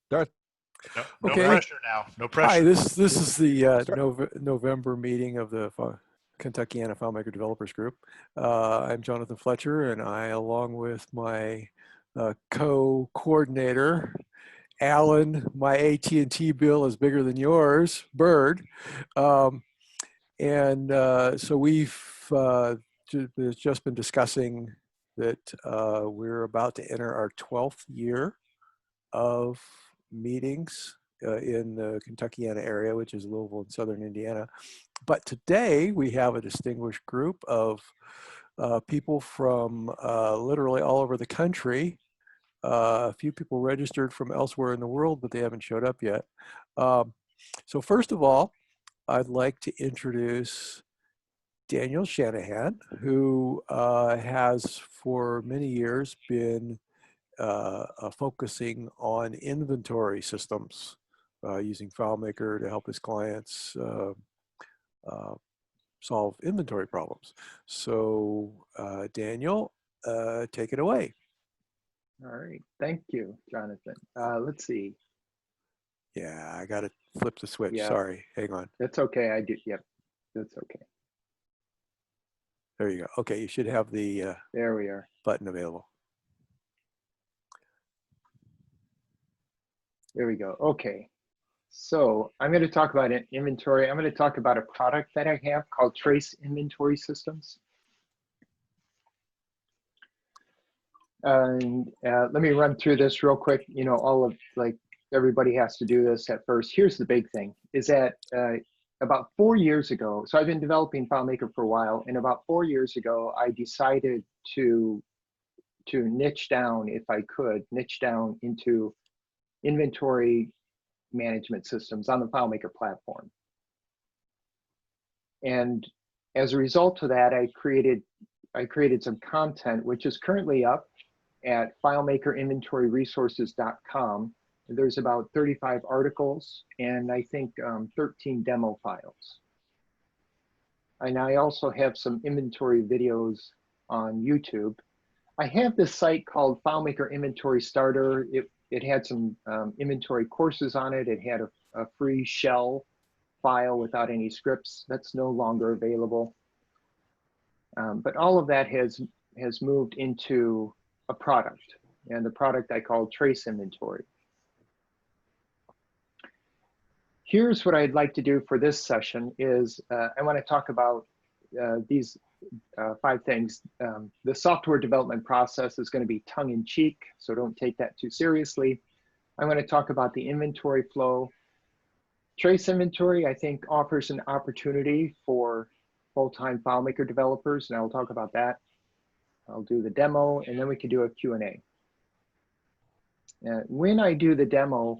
Start. No Okay. pressure now. No pressure. Hi, this is the November meeting of the Kentuckiana FileMaker Developers Group. I'm Jonathan Fletcher, and I, along with my co-coordinator, Alan, my AT&T bill is bigger than yours, Bird. So we've just been discussing that we're about to enter our 12th year of meetings in the Kentuckiana area, which is Louisville and Southern Indiana. But today we have a distinguished group of people from literally all over the country. A few people registered from elsewhere in the world, but they haven't showed up yet. So first of all, I'd like to introduce Daniel Shanahan, who has for many years been focusing on inventory systems using FileMaker to help his clients solve inventory problems. So Daniel, take it away. All right, thank you, Jonathan. Let's see. Yeah, I got to flip the switch. Yeah. Sorry, hang on. That's okay. I do. Yep, that's okay. There you go. Okay, you should have the There we are. button available. There we go. Okay. So I'm going to talk about an inventory. I'm going to talk about a product that I have called Trace Inventory Systems. And let me run through this real quick. You know, all of like everybody has to do this at first. Here's the big thing is that about 4 years ago, so I've been developing FileMaker for a while, and about 4 years ago, I decided to niche down, if I could, niche down into inventory management systems on the FileMaker platform. And as a result of that, I created some content, which is currently up at FileMakerInventoryResources.com. There's about 35 articles and I think 13 demo files. And I also have some inventory videos on YouTube. I have this site called FileMaker Inventory Starter. It had some inventory courses on it. It had a free shell file without any scripts. That's no longer available. But all of that has moved into a product, and the product I call Trace Inventory. Here's what I'd like to do for this session is I want to talk about these 5 things. The software development process is going to be tongue-in-cheek, so don't take that too seriously. I'm going to talk about the inventory flow. Trace Inventory, I think, offers an opportunity for full-time FileMaker developers, and I'll talk about that. I'll do the demo, and then we can do a Q&A. When I do the demo,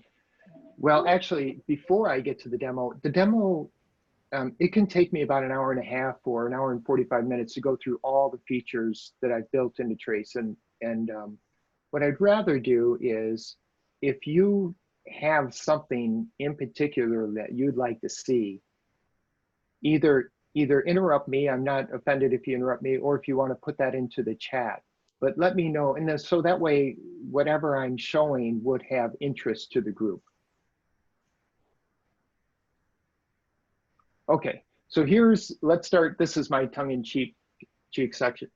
well, actually, before I get to the demo, it can take me about an hour and a half or an hour and 45 minutes to go through all the features that I've built into Trace. And what I'd rather do is, if you have something in particular that you'd like to see, either interrupt me, I'm not offended if you interrupt me, or if you want to put that into the chat. But let me know, and then so that way, whatever I'm showing would have interest to the group. Okay, so let's start. This is my tongue-in-cheek section.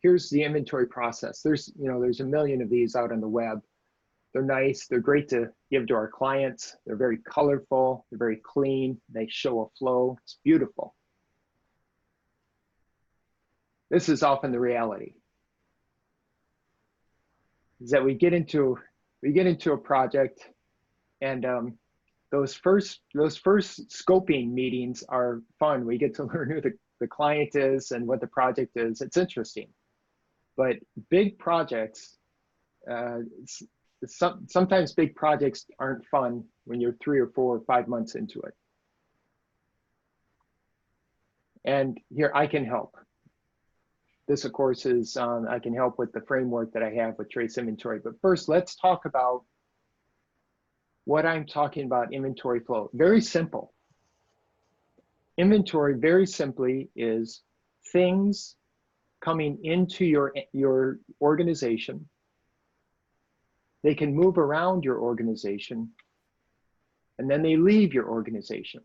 Here's the inventory process. There's a million of these out on the web. They're nice. They're great to give to our clients. They're very colorful. They're very clean. They show a flow. It's beautiful. This is often the reality. Is that we get into a project, and those first scoping meetings are fun. We get to learn who the client is and what the project is. It's interesting. But big projects, sometimes big projects aren't fun when you're 3 or 4 or 5 months into it. And here I can help. This, of course, is I can help with the framework that I have with Trace Inventory. But first, let's talk about what I'm talking about inventory flow. Very simple. Inventory, very simply, is things coming into your organization They can move around your organization, and then they leave your organization.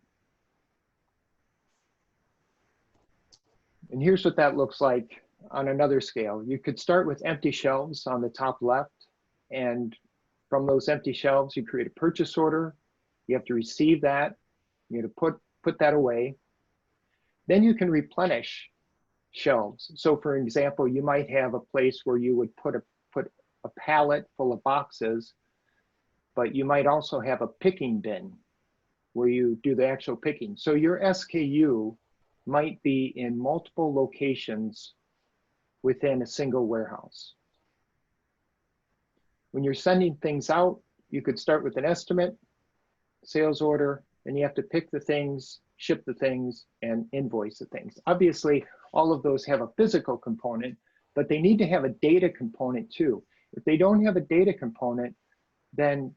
And here's what that looks like on another scale. You could start with empty shelves on the top left, and from those empty shelves, you create a purchase order. You have to receive that. You have to put that away. Then you can replenish shelves. So for example, you might have a place where you would put a pallet full of boxes, but you might also have a picking bin where you do the actual picking. So your SKU might be in multiple locations within a single warehouse. When you're sending things out, you could start with an estimate, sales order, and you have to pick the things, ship the things, and invoice the things. Obviously, all of those have a physical component, but they need to have a data component too. If they don't have a data component, then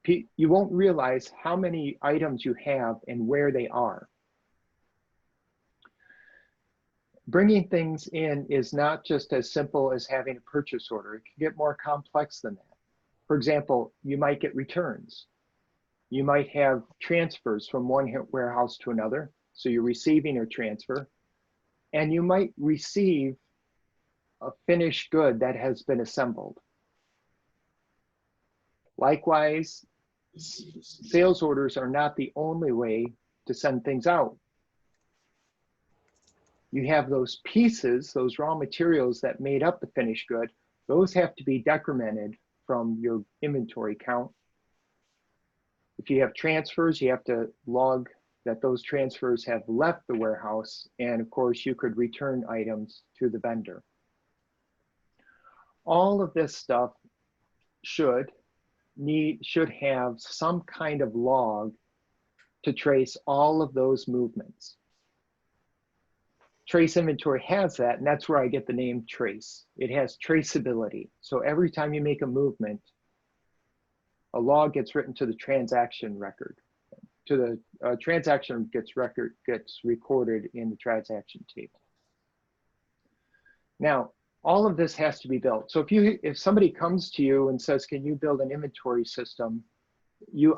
you won't realize how many items you have and where they are. Bringing things in is not just as simple as having a purchase order. It can get more complex than that. For example, you might get returns. You might have transfers from one warehouse to another. So you're receiving a transfer. And you might receive a finished good that has been assembled. Likewise, sales orders are not the only way to send things out. You have those pieces, those raw materials that made up the finished good. Those have to be decremented from your inventory count. If you have transfers, you have to log that those transfers have left the warehouse. And of course, you could return items to the vendor. All of this stuff should have some kind of log to trace all of those movements. Trace inventory has that, and that's where I get the name Trace. It has traceability. So every time you make a movement, a log gets written to the transaction record. To the transaction gets recorded in the transaction table. Now, all of this has to be built. So if somebody comes to you and says, "Can you build an inventory system?" You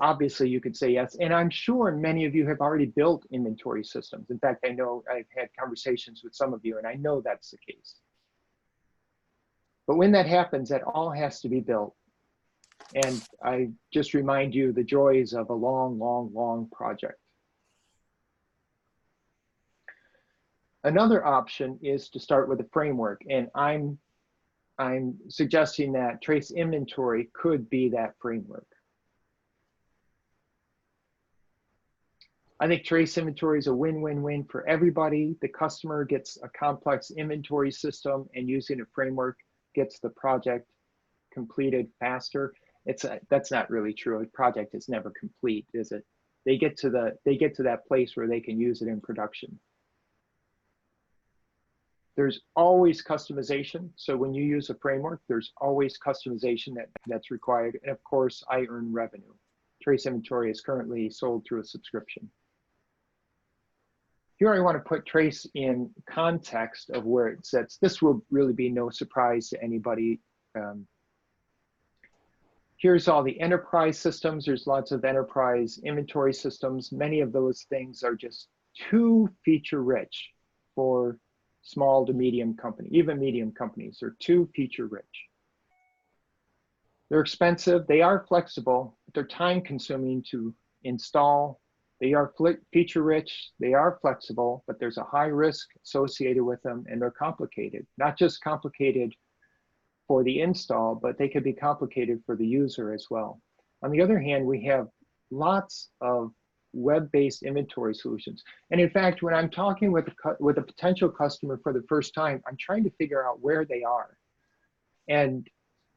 could say yes. And I'm sure many of you have already built inventory systems. In fact, I know I've had conversations with some of you, and I know that's the case. But when that happens, that all has to be built. And I just remind you the joys of a long, long, long project. Another option is to start with a framework. And I'm suggesting that Trace Inventory could be that framework. I think Trace Inventory is a win-win-win for everybody. The customer gets a complex inventory system, and using a framework gets the project completed faster. That's not really true. A project is never complete, is it? They get to that place where they can use it in production. There's always customization. So when you use a framework, there's always customization that's required. And of course, I earn revenue. Trace Inventory is currently sold through a subscription. Here I want to put Trace in context of where it sits. This will really be no surprise to anybody. Here's all the enterprise systems. There's lots of enterprise inventory systems. Many of those things are just too feature rich for small to medium company, even medium companies are too feature rich. They're expensive, they are flexible, but they're time consuming to install. They are feature rich, they are flexible, but there's a high risk associated with them, and they're complicated. Not just complicated for the install, but they could be complicated for the user as well. On the other hand, we have lots of web-based inventory solutions. And in fact, when I'm talking with a potential customer for the first time, I'm trying to figure out where they are. And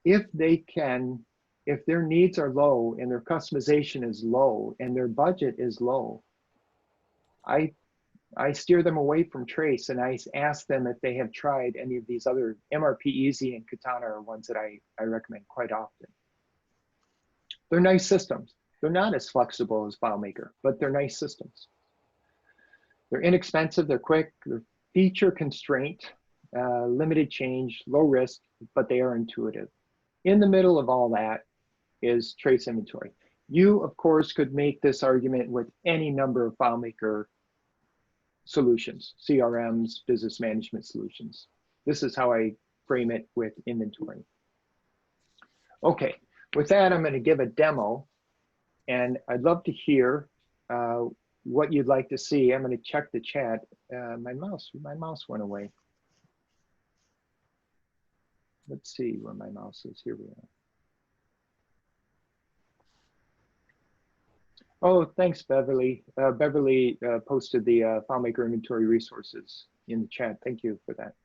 if their needs are low and their customization is low and their budget is low, I steer them away from Trace, and I ask them if they have tried any of these other. MRP Easy and Katana are ones that I recommend quite often. They're nice systems. They're not as flexible as FileMaker, but they're nice systems. They're inexpensive, they're quick, they're feature constraint, limited change, low risk, but they are intuitive. In the middle of all that is trace inventory. You, of course, could make this argument with any number of FileMaker solutions, CRMs, business management solutions. This is how I frame it with inventory. Okay, with that, I'm going to give a demo, and I'd love to hear what you'd like to see. I'm going to check the chat. My mouse went away. Let's see where my mouse is. Here we are. Oh, thanks, Beverly. Beverly posted the FileMaker inventory resources in the chat. Thank you for that.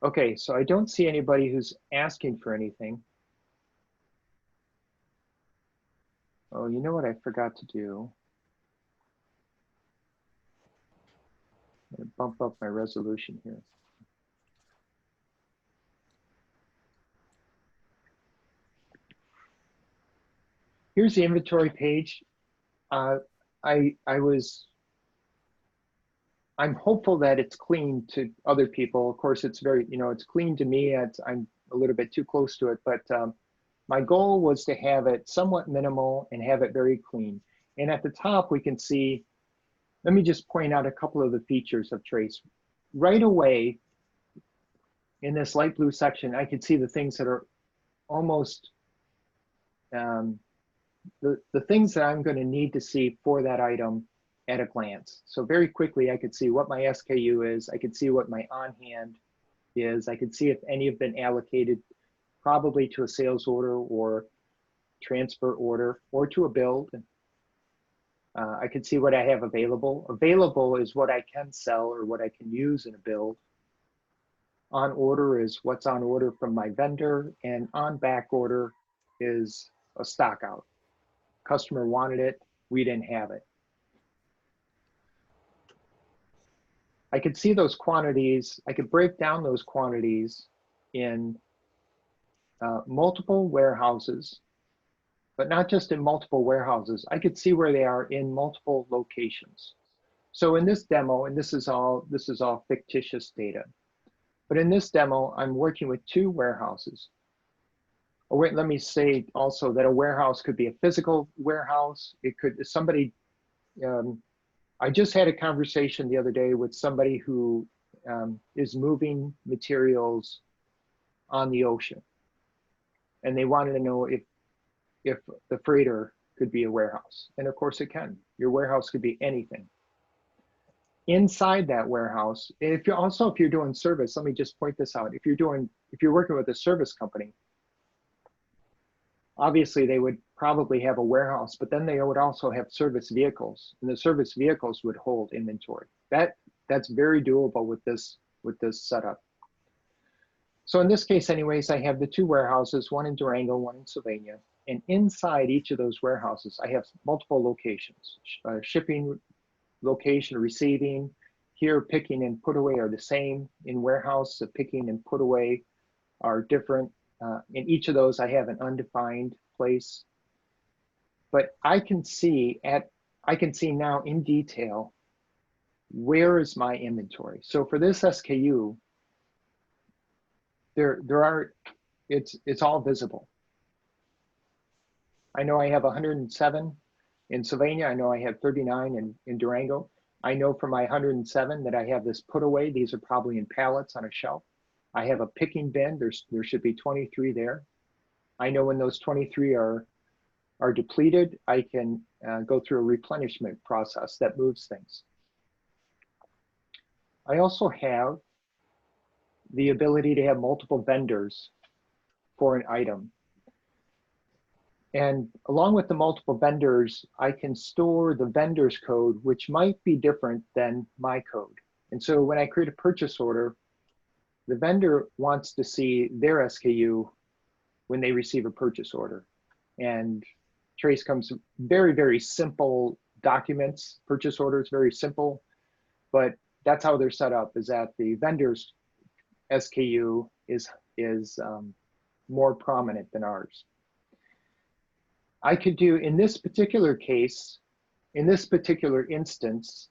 Okay, so I don't see anybody who's asking for anything. Oh, you know what I forgot to do? I'm going to bump up my resolution here. Here's the inventory page. I'm hopeful that it's clean to other people. Of course, it's very, it's clean to me. I'm a little bit too close to it, but my goal was to have it somewhat minimal and have it very clean. And at the top, we can see, let me just point out a couple of the features of Trace. Right away, in this light blue section, I can see the things that are almost, the things that I'm going to need to see for that item at a glance. So very quickly, I could see what my SKU is. I could see what my on-hand is. I could see if any have been allocated probably to a sales order or transfer order or to a build. I could see what I have available. Available is what I can sell or what I can use in a build. On order is what's on order from my vendor, and on back order is a stock out. Customer wanted it, we didn't have it. I could see those quantities. I could break down those quantities in multiple warehouses, but not just in multiple warehouses. I could see where they are in multiple locations. So in this demo, and this is all fictitious data, but in this demo, I'm working with 2 warehouses. Oh, wait, let me say also that a warehouse could be a physical warehouse. It could, somebody, I just had a conversation the other day with somebody who is moving materials on the ocean. And they wanted to know if the freighter could be a warehouse. And of course it can. Your warehouse could be anything. Inside that warehouse, if you're doing service, let me just point this out. If you're working with a service company, obviously they would probably have a warehouse, but then they would also have service vehicles, and the service vehicles would hold inventory. That's very doable with this setup. So in this case anyways, I have the 2 warehouses, one in Durango, one in Sylvania, and inside each of those warehouses, I have multiple locations. Shipping location, receiving. Here, picking and put away are the same. In warehouse, the picking and put away are different. In each of those, I have an undefined place. But I can see now in detail, where is my inventory? So for this SKU, it's all visible. I know I have 107 in Sylvania. I know I have 39 in Durango. I know for my 107 that I have this put away. These are probably in pallets on a shelf. I have a picking bin. There should be 23 there. I know when those 23 are depleted, I can go through a replenishment process that moves things. I also have the ability to have multiple vendors for an item. And along with the multiple vendors, I can store the vendor's code, which might be different than my code. And so when I create a purchase order, the vendor wants to see their SKU when they receive a purchase order. And Trace comes very, very simple documents. Purchase orders, very simple, but that's how they're set up, is that the vendor's SKU is more prominent than ours. I could do, in this particular case, in this particular instance,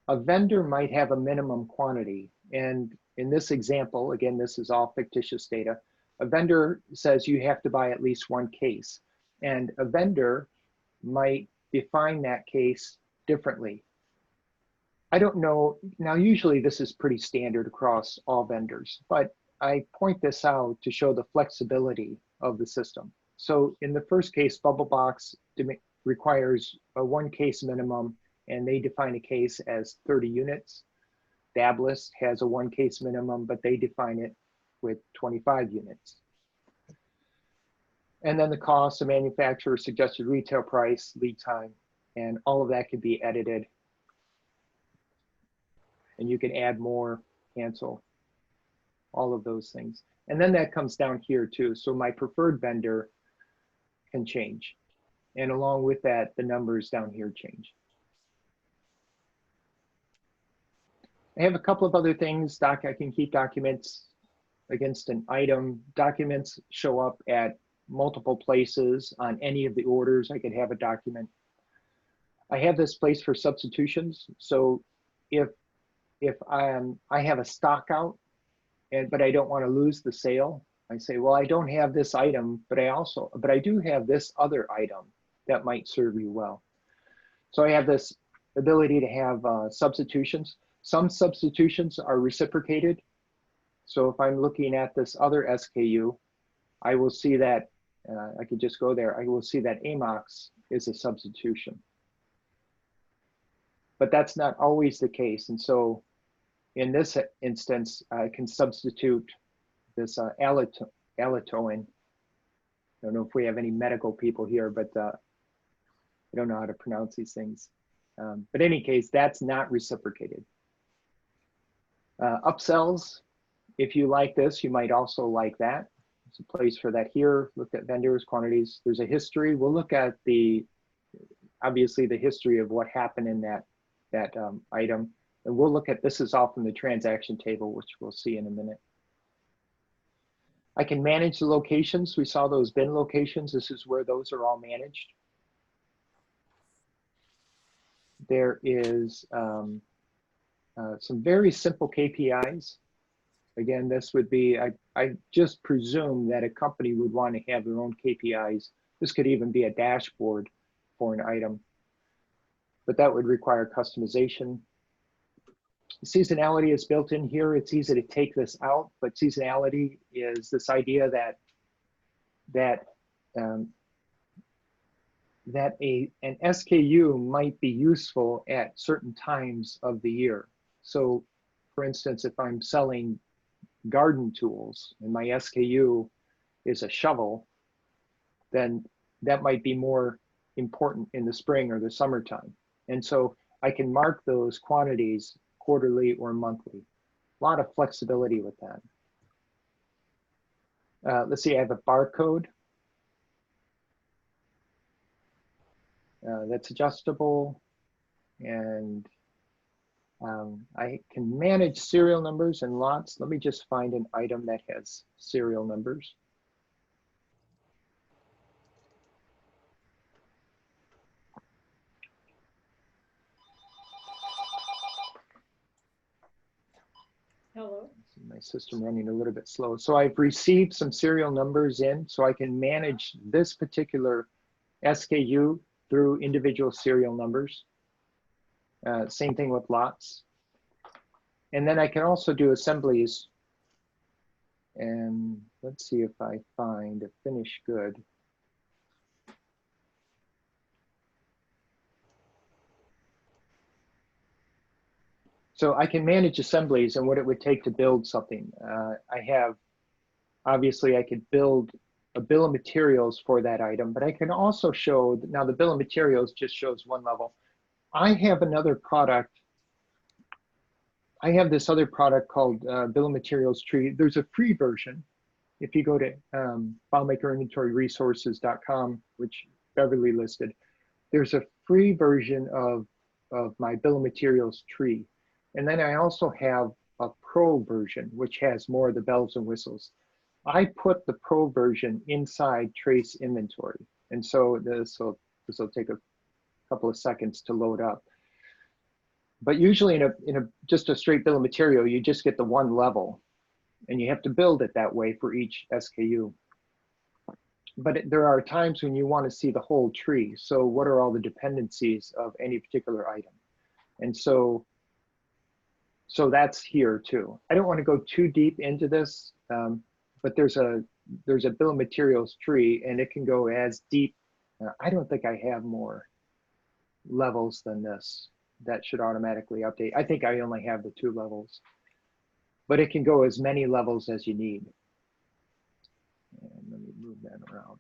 a vendor might have a minimum quantity. And in this example, again, this is all fictitious data, A vendor says you have to buy at least one case, and a vendor might define that case differently. I don't know, now usually this is pretty standard across all vendors, but I point this out to show the flexibility of the system. So in the first case, Bubblebox requires a one case minimum, and they define a case as 30 units. Dablist has a one case minimum, but they define it with 25 units. And then the cost, the manufacturer suggested retail price, lead time, and all of that can be edited. And you can add more, cancel, all of those things. And then that comes down here too. So my preferred vendor can change. And along with that, the numbers down here change. I have a couple of other things. I can keep documents against an item. Documents show up at multiple places on any of the orders. I could have a document. I have this place for substitutions. So if I have a stock out, but I don't want to lose the sale, I say, well, I don't have this item, but I do have this other item that might serve you well. So I have this ability to have substitutions. Some substitutions are reciprocated. So if I'm looking at this other SKU, I will see that, I could just go there, I will see that AMOX is a substitution. But that's not always the case. And so in this instance, I can substitute this allotoin. I don't know if we have any medical people here, but I don't know how to pronounce these things. But in any case, that's not reciprocated. Upsells, if you like this, you might also like that. There's a place for that here. Look at vendors, quantities. There's a history. We'll look at obviously the history of what happened in that item. And we'll look at, this is all from the transaction table, which we'll see in a minute. I can manage the locations. We saw those bin locations. This is where those are all managed. There is some very simple KPIs. Again, this would be, I just presume that a company would want to have their own KPIs. This could even be a dashboard for an item, but that would require customization. Seasonality is built in here. It's easy to take this out, but seasonality is this idea that an SKU might be useful at certain times of the year. So for instance, if I'm selling garden tools and my SKU is a shovel, then that might be more important in the spring or the summertime. And so I can mark those quantities quarterly or monthly. A lot of flexibility with that. Let's see, I have a barcode. That's adjustable, and I can manage serial numbers and lots. Let me just find an item that has serial numbers. Hello. My system running a little bit slow. So I've received some serial numbers in, so I can manage this particular SKU through individual serial numbers. Same thing with lots. And then I can also do assemblies. And let's see if I find a finished good. So I can manage assemblies and what it would take to build something. Obviously I could build a bill of materials for that item, but I can also show, now the bill of materials just shows one level. I have another product. I have this other product called bill of materials tree. There's a free version. If you go to FileMaker which Beverly listed, there's a free version of my bill of materials tree. And then I also have a pro version, which has more of the bells and whistles. I put the pro version inside trace inventory. And so this will take a couple of seconds to load up. But usually in just a straight bill of material, you just get the one level. And you have to build it that way for each SKU. But there are times when you want to see the whole tree. So what are all the dependencies of any particular item? And so that's here too. I don't want to go too deep into this, but there's a bill of materials tree, and it can go as deep. I don't think I have more levels than this. That should automatically update. I think I only have the 2 levels, but it can go as many levels as you need. And let me move that around.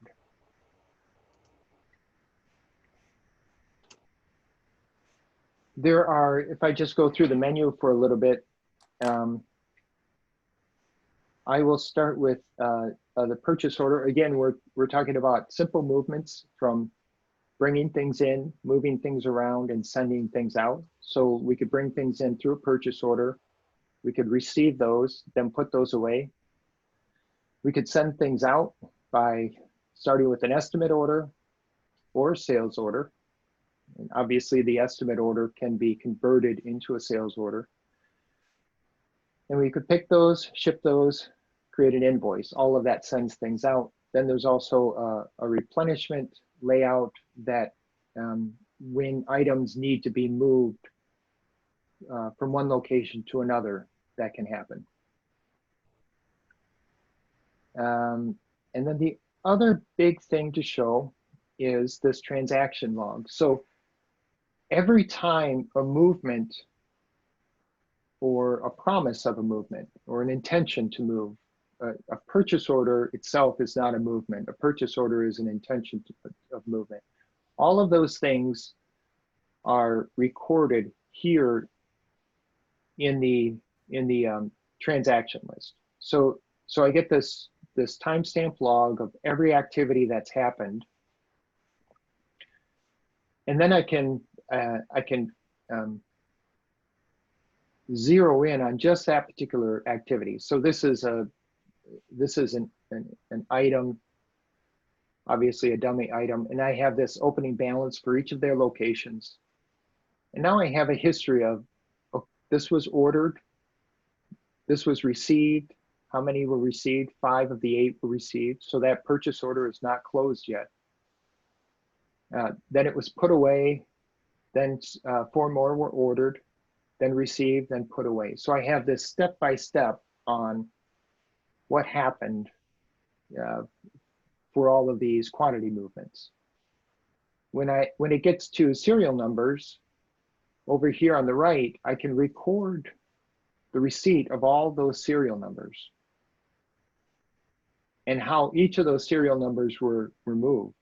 There are, if I just go through the menu for a little bit, I will start with the purchase order. Again, we're talking about simple movements from bringing things in, moving things around, and sending things out. So we could bring things in through a purchase order. We could receive those, then put those away. We could send things out by starting with an estimate order or a sales order. And obviously the estimate order can be converted into a sales order. And we could pick those, ship those, create an invoice. All of that sends things out. Then there's also a replenishment layout that when items need to be moved from one location to another, that can happen. And then the other big thing to show is this transaction log. So every time a movement or a promise of a movement or an intention to move, a purchase order itself is not a movement. A purchase order is an intention of movement. All of those things are recorded here in the transaction list. So I get this timestamp log of every activity that's happened, and then I can zero in on just that particular activity. So this is an item, obviously a dummy item, and I have this opening balance for each of their locations. And now I have a history of, oh, this was ordered, this was received, how many were received? 5 of the 8 were received. So that purchase order is not closed yet. Then it was put away, then 4 more were ordered, then received, then put away. So I have this step-by-step on what happened for all of these quantity movements. When it gets to serial numbers, over here on the right, I can record the receipt of all those serial numbers and how each of those serial numbers were removed.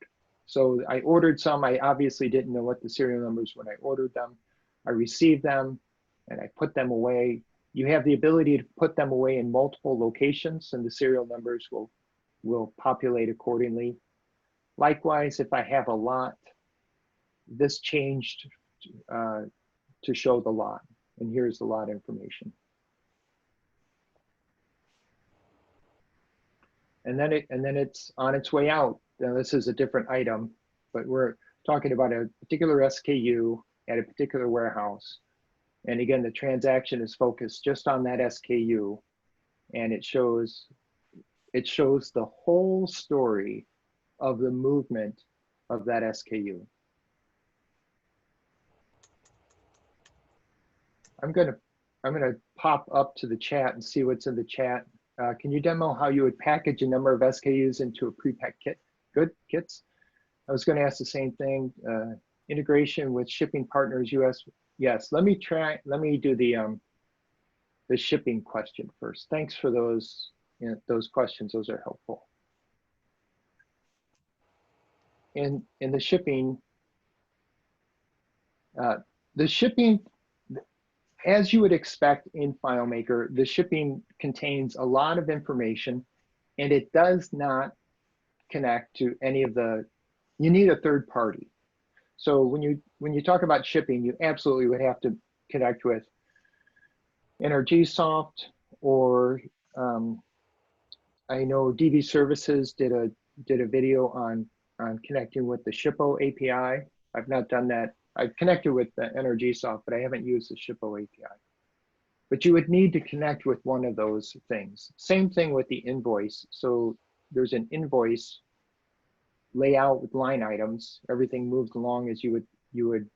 So I ordered some, I obviously didn't know what the serial numbers when I ordered them. I received them and I put them away. You have the ability to put them away in multiple locations and the serial numbers will populate accordingly. Likewise, if I have a lot, this changed to show the lot, and here's the lot information. And then it's on its way out. Now this is a different item, but we're talking about a particular SKU at a particular warehouse. And again, the transaction is focused just on that SKU, and it shows the whole story of the movement of that SKU. I'm gonna pop up to the chat and see what's in the chat. Can you demo how you would package a number of SKUs into a pre-packed kit? Good, kits. I was gonna ask the same thing. Integration with shipping partners, US. Yes, let me do the shipping question first. Thanks for those questions, those are helpful. In the shipping, as you would expect in FileMaker, the shipping contains a lot of information, and it does not connect to any of you need a third party. So when you talk about shipping, you absolutely would have to connect with NRGsoft, or I know DB Services did a video on connecting with the Shippo API. I've not done that. I've connected with the NRGsoft, but I haven't used the Shippo API. but you would need to connect with one of those things. Same thing with the invoice. So there's an invoice layout with line items. Everything moves along as you would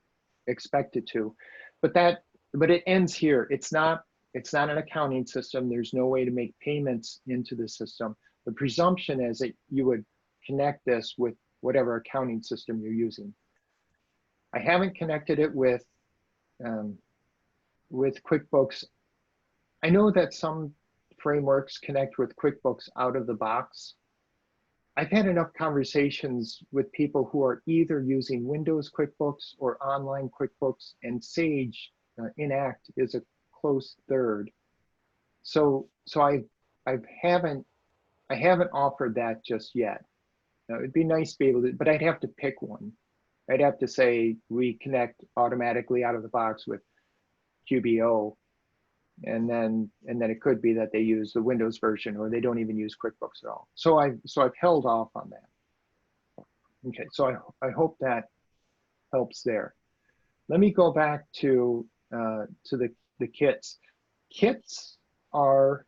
expect it to, but it ends here. It's not an accounting system. There's no way to make payments into the system. The presumption is that you would connect this with whatever accounting system you're using. I haven't connected it with QuickBooks. I know that some frameworks connect with QuickBooks out of the box. I've had enough conversations with people who are either using Windows QuickBooks or online QuickBooks, and Sage Enact is a close third. So I haven't offered that just yet. It'd be nice to be able to, but I'd have to pick one. I'd have to say we connect automatically out of the box with QBO, and then it could be that they use the Windows version, or they don't even use QuickBooks at all. So I've held off on that. Okay, so I hope that helps there. Let me go back to the kits. Kits are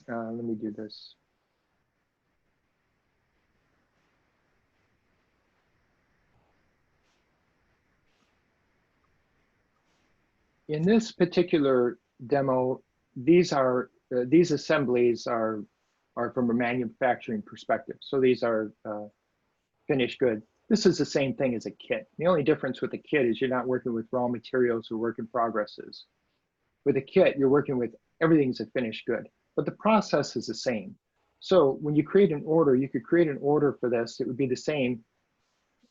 let me do this. In this particular demo, these assemblies are from a manufacturing perspective. So these are finished good. This is the same thing as a kit. The only difference with a kit is you're not working with raw materials or work in progresses. With a kit, you're working with everything's a finished good, but the process is the same. So when you create an order, you could create an order for this. It would be the same.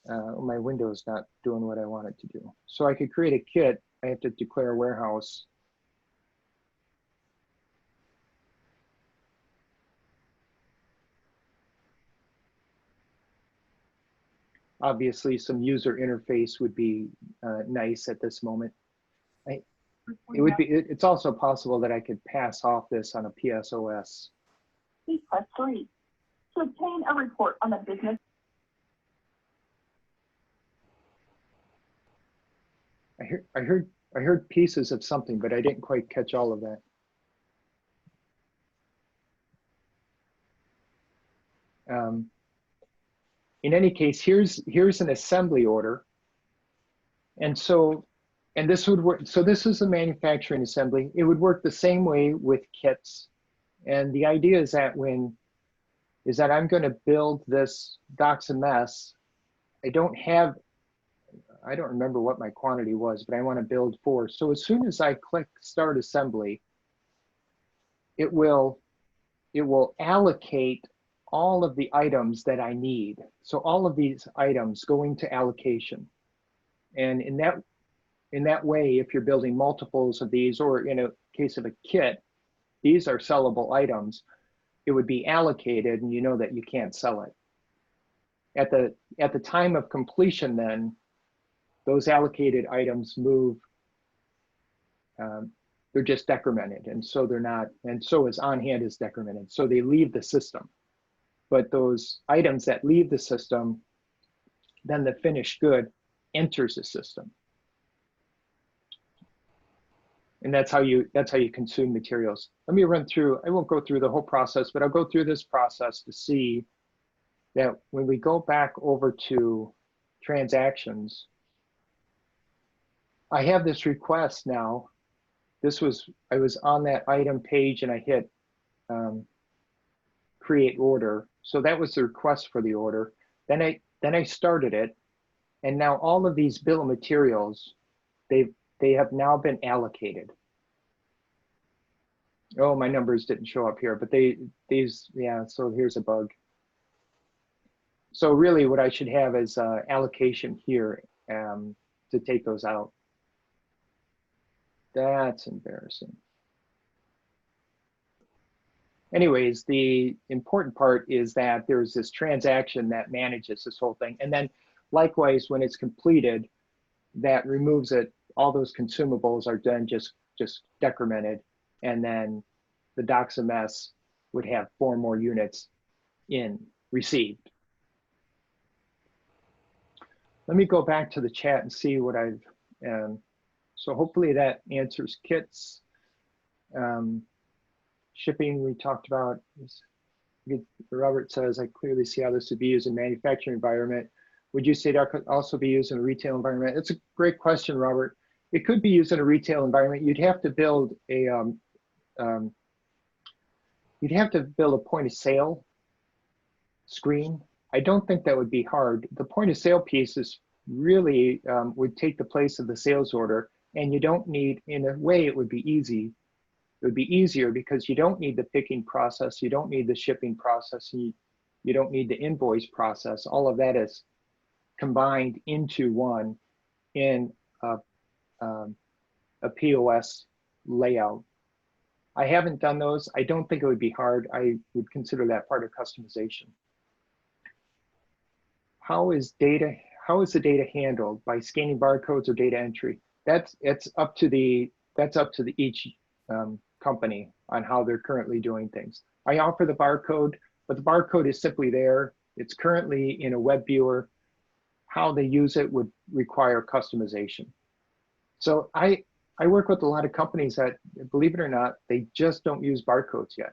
My window's not doing what I want it to do. So I could create a kit. I have to declare a warehouse. Obviously, some user interface would be nice at this moment. It's also possible that I could pass off this on a PSOS. Please press 3 to obtain a report on a business. I heard pieces of something, but I didn't quite catch all of that. In any case, here's an assembly order, and this would work. So this is a manufacturing assembly. It would work the same way with kits, and the idea is that I'm going to build this docs a mess. I don't remember what my quantity was, but I want to build 4. So as soon as I click Start Assembly, it will allocate all of the items that I need. So all of these items go into allocation. And in that way, if you're building multiples of these, or in a case of a kit, these are sellable items, it would be allocated, and you know that you can't sell it. At the time of completion, then, those allocated items move, they're just decremented, and so they're not, and so is on hand is decremented, so they leave the system. But those items that leave the system, then the finished good enters the system. And that's how you consume materials. Let me run through, I won't go through the whole process, but I'll go through this process to see that when we go back over to transactions, I have this request now. I was on that item page and I hit create order. So that was the request for the order. Then I started it, and now all of these bill of materials, they have now been allocated. Oh, my numbers didn't show up here, but yeah, so here's a bug. So really what I should have is allocation here to take those out. That's embarrassing. Anyways, the important part is that there's this transaction that manages this whole thing. And then likewise, when it's completed, that removes it. All those consumables are then just decremented. And then the docs a mess would have 4 more units in, received. Let me go back to the chat and see what I've, so hopefully that answers kits. Shipping we talked about. Robert says, I clearly see how this would be used in manufacturing environment. Would you say that could also be used in a retail environment? It's a great question, Robert. It could be used in a retail environment. You'd have to build a point of sale screen. I don't think that would be hard. The point of sale piece is really would take the place of the sales order, and you don't need, in a way, it would be easy. It would be easier because you don't need the picking process, you don't need the shipping process, you don't need the invoice process. All of that is combined into one in a POS layout. I haven't done those. I don't think it would be hard. I would consider that part of customization. How is the data handled? By scanning barcodes or data entry? That's up to each company on how they're currently doing things. I offer the barcode, but the barcode is simply there. It's currently in a web viewer. How they use it would require customization. So I work with a lot of companies that, believe it or not, they just don't use barcodes yet.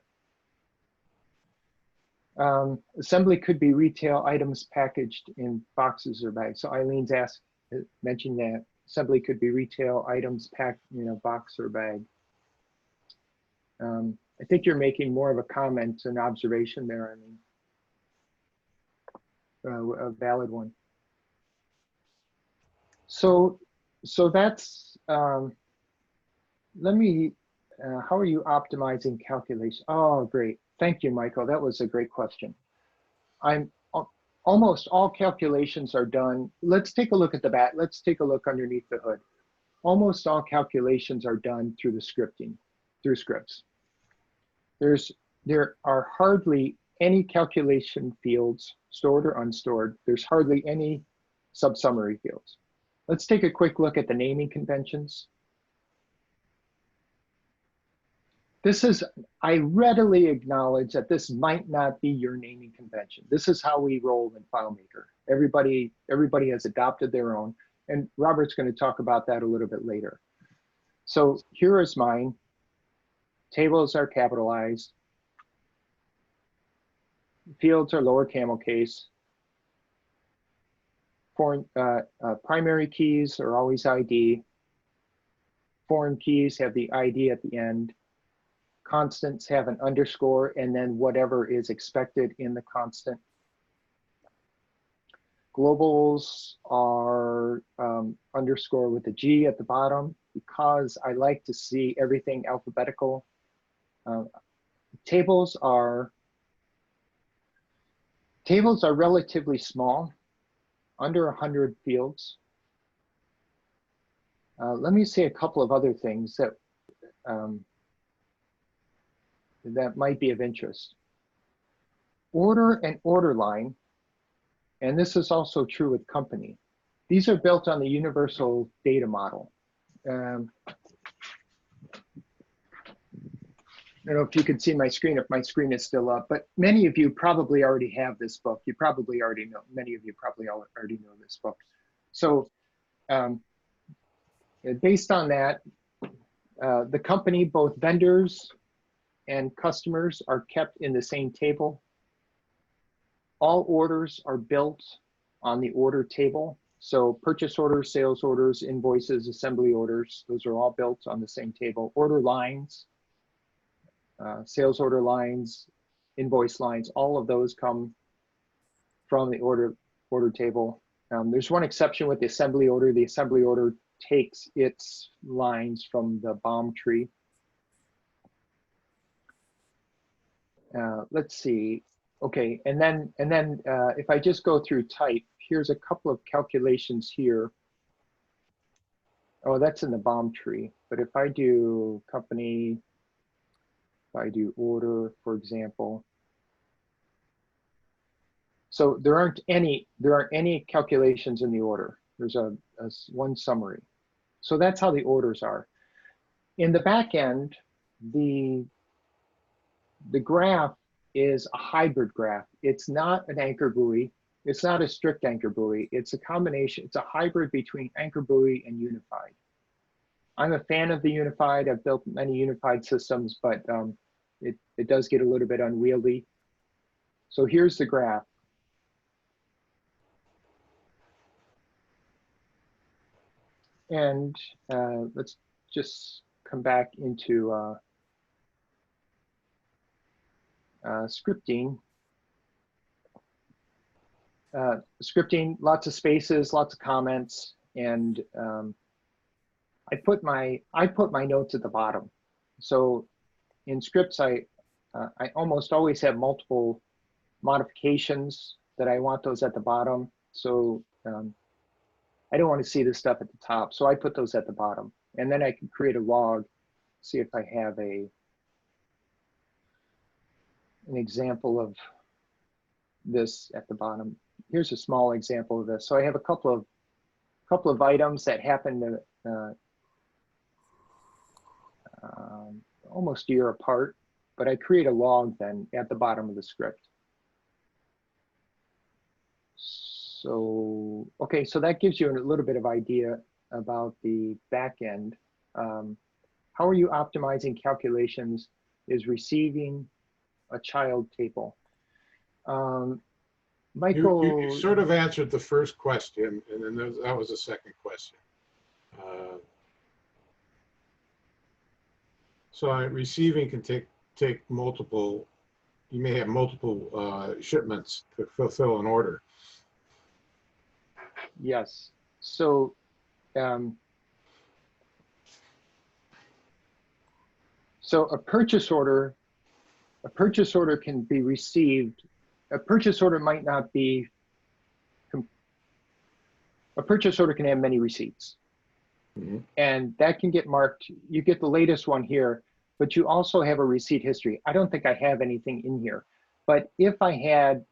Assembly could be retail items packaged in boxes or bags. So Eileen's mentioned that assembly could be retail items packed in a box or bag. I think you're making more of a comment, an observation there. I mean, a valid one. So that's, let me, how are you optimizing calculation? Oh, great. Thank you, Michael. That was a great question. Almost all calculations are done. Let's take a look at the back. Let's take a look underneath the hood. Almost all calculations are done through the scripting, through scripts. There are hardly any calculation fields, stored or unstored. There's hardly any sub-summary fields. Let's take a quick look at the naming conventions. I readily acknowledge that this might not be your naming convention. This is how we roll in FileMaker. Everybody has adopted their own, and Robert's going to talk about that a little bit later. So here is mine. Tables are capitalized. Fields are lower camel case. Primary keys are always ID. Foreign keys have the ID at the end. Constants have an underscore and then whatever is expected in the constant. Globals are underscore with a G at the bottom because I like to see everything alphabetical. Tables are relatively small, under 100 fields. Let me say a couple of other things that that might be of interest. Order and order line, and this is also true with company. These are built on the universal data model. I don't know if you can see my screen, if my screen is still up, but many of you probably already have this book. You probably already know, many of you probably already know this book. So based on that, the company, both vendors and customers are kept in the same table. All orders are built on the order table. So purchase orders, sales orders, invoices, assembly orders, those are all built on the same table. Order lines, sales order lines, invoice lines, all of those come from the order table. There's one exception with the assembly order. The assembly order takes its lines from the BOM tree. Let's see. Okay, and then if I just go through type, here's a couple of calculations here. Oh, that's in the BOM tree. But if I do company, if I do order, for example, so there aren't any calculations in the order. There's one summary. So that's how the orders are. In the back end, the graph is a hybrid graph. It's not an anchor buoy. It's not a strict anchor buoy. It's a combination. It's a hybrid between anchor buoy and unified. I'm a fan of the unified. I've built many unified systems, but it does get a little bit unwieldy. So here's the graph. And let's just come back into scripting. Scripting, lots of spaces, lots of comments, and I put my notes at the bottom. So in scripts, I almost always have multiple modifications that I want those at the bottom. So I don't want to see this stuff at the top, so I put those at the bottom. And then I can create a log, see if I have an example of this at the bottom. Here's a small example of this. So I have a couple of items that happen to almost a year apart, but I create a log then at the bottom of the script. So, okay, so that gives you a little bit of idea about the back end. How are you optimizing calculations is receiving a child table? Michael, you sort of answered the first question, and then that was the second question. So receiving can take multiple. You may have multiple shipments to fulfill an order. Yes. So so a purchase order can be received. A purchase order might not be. A purchase order can have many receipts, and that can get marked. You get the latest one here, but you also have a receipt history. I don't think I have anything in here, but if I had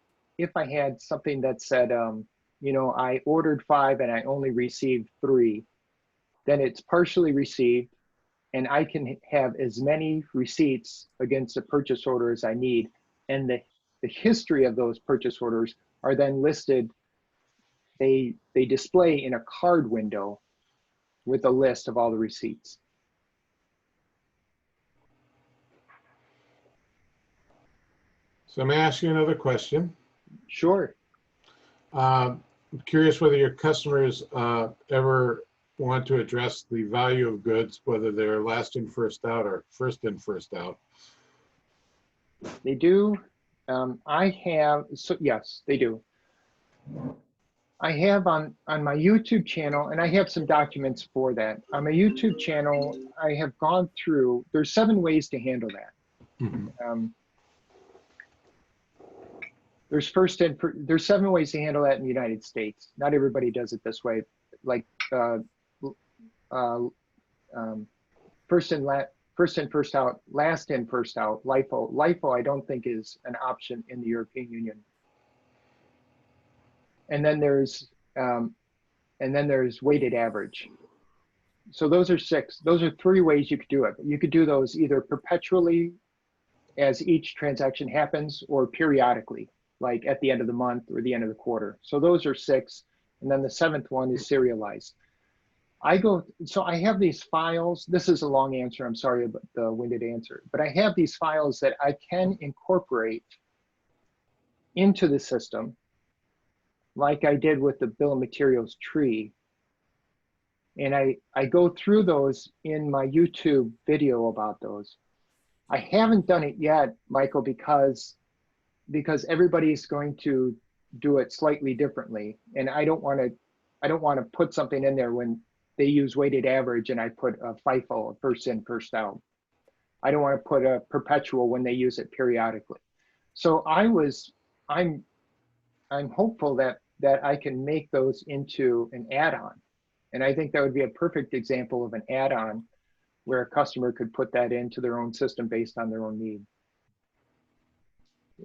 something that said, you know, I ordered 5 and I only received 3, then it's partially received, and I can have as many receipts against a purchase order as I need, and the history of those purchase orders are then listed. They display in a card window with a list of all the receipts. So may I ask you another question? Sure. I'm curious whether your customers ever want to address the value of goods, whether they're last in, first out, or first in, first out. They do. Yes, they do. I have on my YouTube channel, and I have some documents for that. On my YouTube channel, I have gone through, there's 7 ways to handle that. There's 7 ways to handle that in the United States. Not everybody does it this way. Like first in, first out, last in, first out, LIFO. LIFO I don't think is an option in the European Union. And then there's weighted average. So those are 6. Those are 3 ways you could do it. You could do those either perpetually as each transaction happens, or periodically, like at the end of the month or the end of the quarter. So those are 6. And then the 7th one is serialized. So I have these files. This is a long answer. I'm sorry about the winded answer, but I have these files that I can incorporate into the system, like I did with the bill of materials tree. And I go through those in my YouTube video about those. I haven't done it yet, Michael, because everybody's going to do it slightly differently. And I don't want to put something in there when they use weighted average and I put a FIFO, first in, first out. I don't want to put a perpetual when they use it periodically. So I'm hopeful that I can make those into an add-on. And I think that would be a perfect example of an add-on where a customer could put that into their own system based on their own need.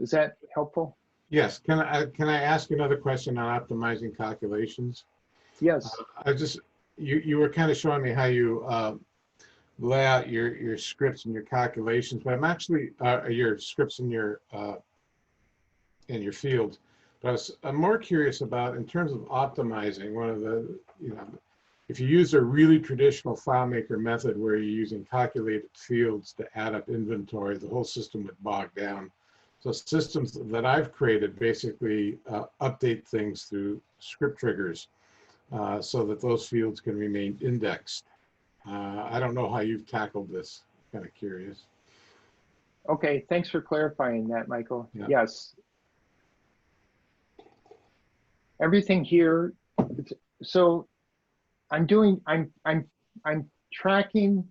Is that helpful? Yes. Can I ask another question on optimizing calculations? Yes. You were kind of showing me how you lay out your scripts and your calculations, but I'm actually your scripts and your fields. But I'm more curious about, in terms of optimizing, one of the, if you use a really traditional FileMaker method where you're using calculated fields to add up inventory, the whole system would bog down. So systems that I've created basically update things through script triggers so that those fields can remain indexed. I don't know how you've tackled this. Kind of curious. Okay, thanks for clarifying that, Michael. Yeah. Yes. Everything here, so I'm tracking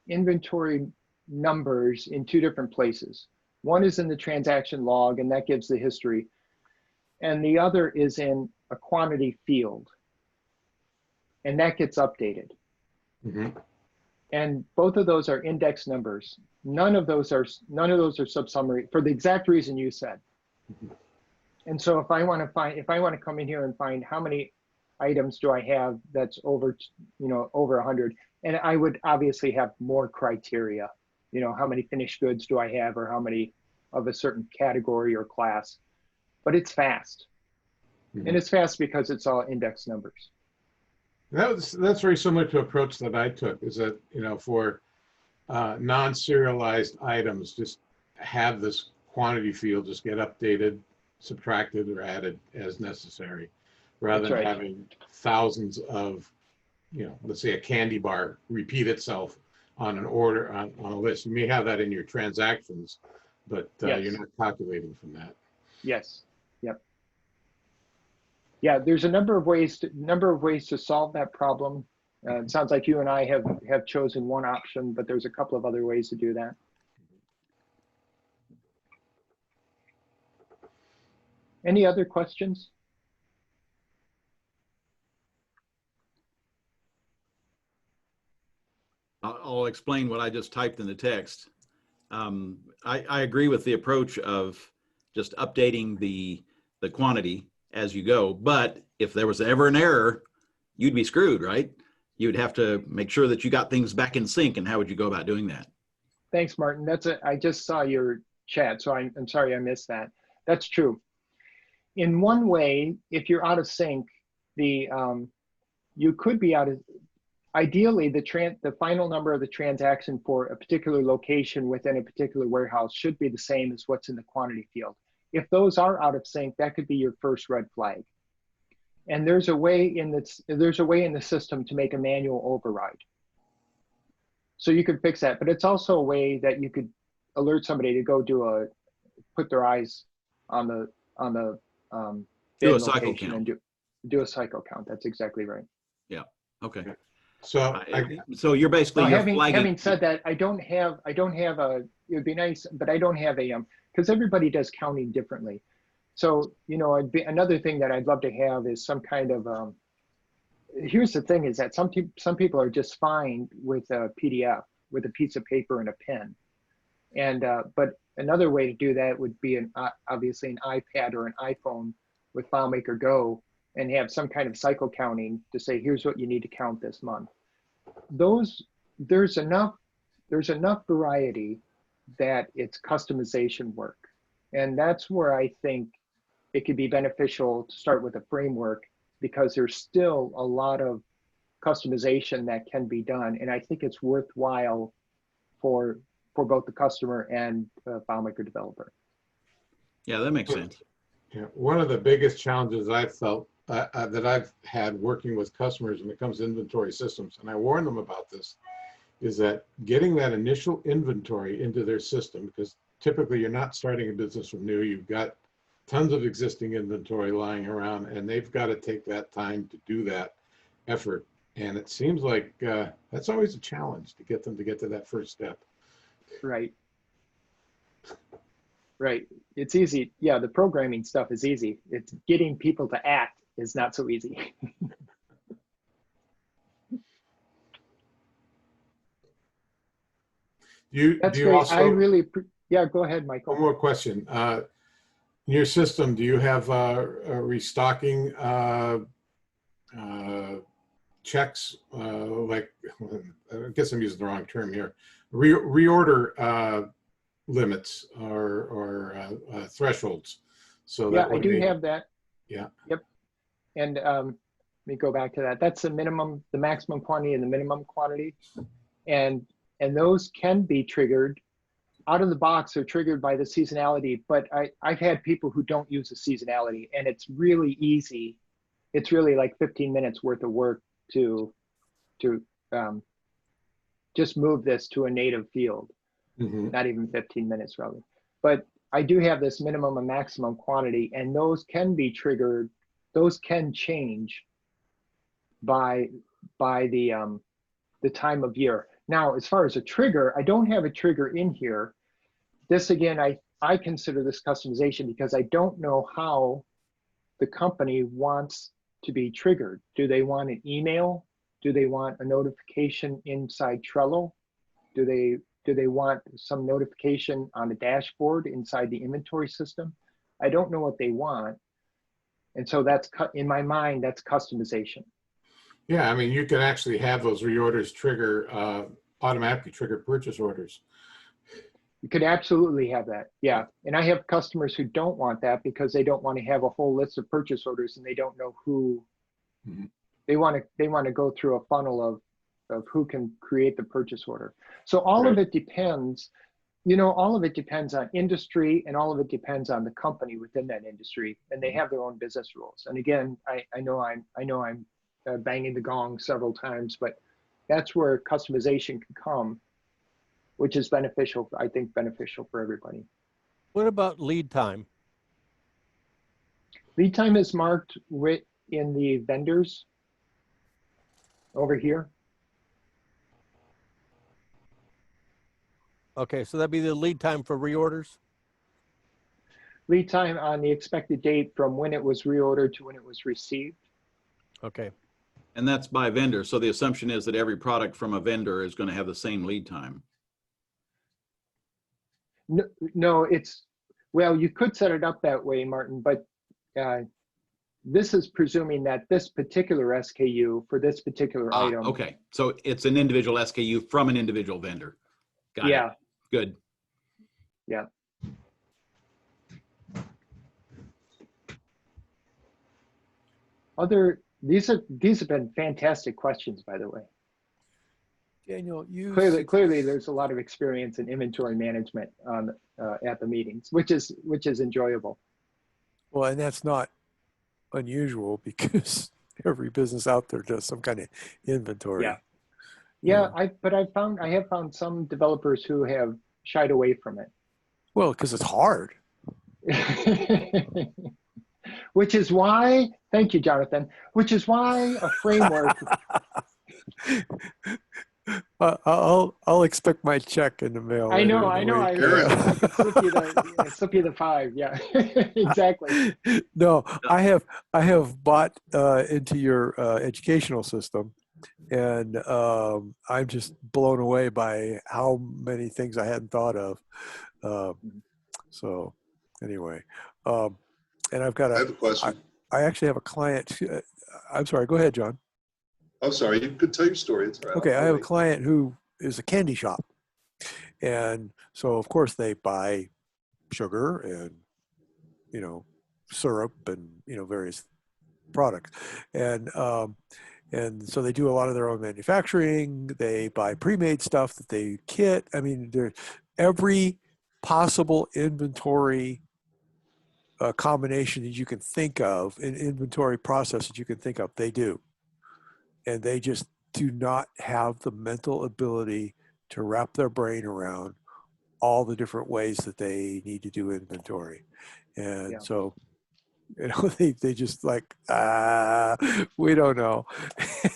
inventory numbers in two different places. One is in the transaction log, and that gives the history. And the other is in a quantity field, and that gets updated. Mm-hmm. And both of those are index numbers. None of those are sub-summary for the exact reason you said. Mm-hmm. And so if I want to come in here and find how many items do I have that's over, over 100, and I would obviously have more criteria, how many finished goods do I have, or how many of a certain category or class, but it's fast. Mm-hmm. And it's fast because it's all index numbers. That's very similar to approach that I took, is that, for non-serialized items, just have this quantity field just get updated, subtracted, or added as necessary, rather than having thousands of, let's say a candy bar repeat itself on an order on a list. You may have that in your transactions, but Yes. you're not calculating from that. Yes. Yep. Yeah, there's a number of ways to solve that problem. It sounds like you and I have chosen one option, but there's a couple of other ways to do that. Any other questions? I'll explain what I just typed in the text. I agree with the approach of just updating the quantity as you go, but if there was ever an error, you'd be screwed, right? You'd have to make sure that you got things back in sync, and how would you go about doing that? Thanks, Martin. I just saw your chat, so I'm sorry I missed that. That's true. In one way, if you're out of sync, you could be out of. Ideally, the final number of the transaction for a particular location within a particular warehouse should be the same as what's in the quantity field. If those are out of sync, that could be your first red flag. And there's a way in the system to make a manual override. So you could fix that, but it's also a way that you could alert somebody to go put their eyes on the Do a cycle count. and do a cycle count. That's exactly right. Yeah. Okay. So so you're basically having said that, I don't have a. It would be nice, but I don't have a because everybody does counting differently. So another thing that I'd love to have is some kind of. Here's the thing: is that some people are just fine with a PDF, with a piece of paper and a pen, and but another way to do that would be obviously an iPad or an iPhone with FileMaker Go, and have some kind of cycle counting to say, here's what you need to count this month. There's enough variety that it's customization work. And that's where I think it could be beneficial to start with a framework, because there's still a lot of customization that can be done. And I think it's worthwhile for both the customer and the FileMaker developer. Yeah, that makes sense. Yeah, one of the biggest challenges I've felt that I've had working with customers when it comes to inventory systems, and I warn them about this, is that getting that initial inventory into their system, because typically you're not starting a business from new, you've got tons of existing inventory lying around, and they've got to take that time to do that effort. And it seems like that's always a challenge to get them to get to that first step. Right. Right. It's easy. Yeah, the programming stuff is easy. It's getting people to act is not so easy. That's do you great. also, yeah, go ahead, Michael. one more question. In your system, do you have restocking checks? Like, I guess I'm using the wrong term here, reorder limits or thresholds. So Yeah, that I way do have that. Yeah. Yep. And let me go back to that. That's the minimum, the maximum quantity and the minimum quantity. And those can be triggered out of the box or triggered by the seasonality. But I've had people who don't use the seasonality, and it's really easy. It's really like 15 minutes worth of work to just move this to a native field. Mm-hmm. Not even 15 minutes really. But I do have this minimum and maximum quantity, and those can be triggered. Those can change by the time of year. Now, as far as a trigger, I don't have a trigger in here. This again, I consider this customization because I don't know how the company wants to be triggered. Do they want an email? Do they want a notification inside Trello? Do they want some notification on a dashboard inside the inventory system? I don't know what they want. And so that's, in my mind, that's customization. Yeah, I mean, you can actually have those reorders trigger, automatically trigger purchase orders. You could absolutely have that, yeah. And I have customers who don't want that because they don't want to have a whole list of purchase orders and they don't know who. Mm-hmm. They want to go through a funnel of who can create the purchase order. So all Right. of it depends, you know, all of it depends on industry, and all of it depends on the company within that industry, and they have their own business rules. And again, I know I'm banging the gong several times, but that's where customization can come, which is beneficial, I think, beneficial for everybody. What about lead time? Lead time is marked in the vendors over here. Okay, so that'd be the lead time for reorders? Lead time on the expected date from when it was reordered to when it was received. Okay. And that's by vendor. So the assumption is that every product from a vendor is going to have the same lead time. No, it's, well, you could set it up that way, Martin, but this is presuming that this particular SKU for this particular item. Okay, so it's an individual SKU from an individual vendor. Got it. Yeah. Good. Yeah. These have been fantastic questions, by the way. Daniel, you Clearly there's a lot of experience in inventory management on at the meetings, which is enjoyable. well, and that's not unusual because every business out there does some kind of inventory. Yeah. Yeah, I have found some developers who have shied away from it. Well, because it's hard. Which is why, thank you, Jonathan, which is why a framework. I'll expect my check in the mail. I know. later in the I week. will. I can slip you the 5. Yeah, exactly. No, I have bought into your educational system, and I'm just blown away by how many things I hadn't thought of. So anyway, and I've got I have a question. I actually have a client. I'm sorry. Go ahead, John. I'm sorry, you could tell your story. It's all right. Okay, I'll I have a wait. client who is a candy shop, and so of course they buy sugar and syrup and various products, and so they do a lot of their own manufacturing. They buy pre-made stuff that they kit. I mean, every possible inventory combination that you can think of, an inventory process that you can think of, they do. And they just do not have the mental ability to wrap their brain around all the different ways that they need to do inventory. And so, they just like, we don't know.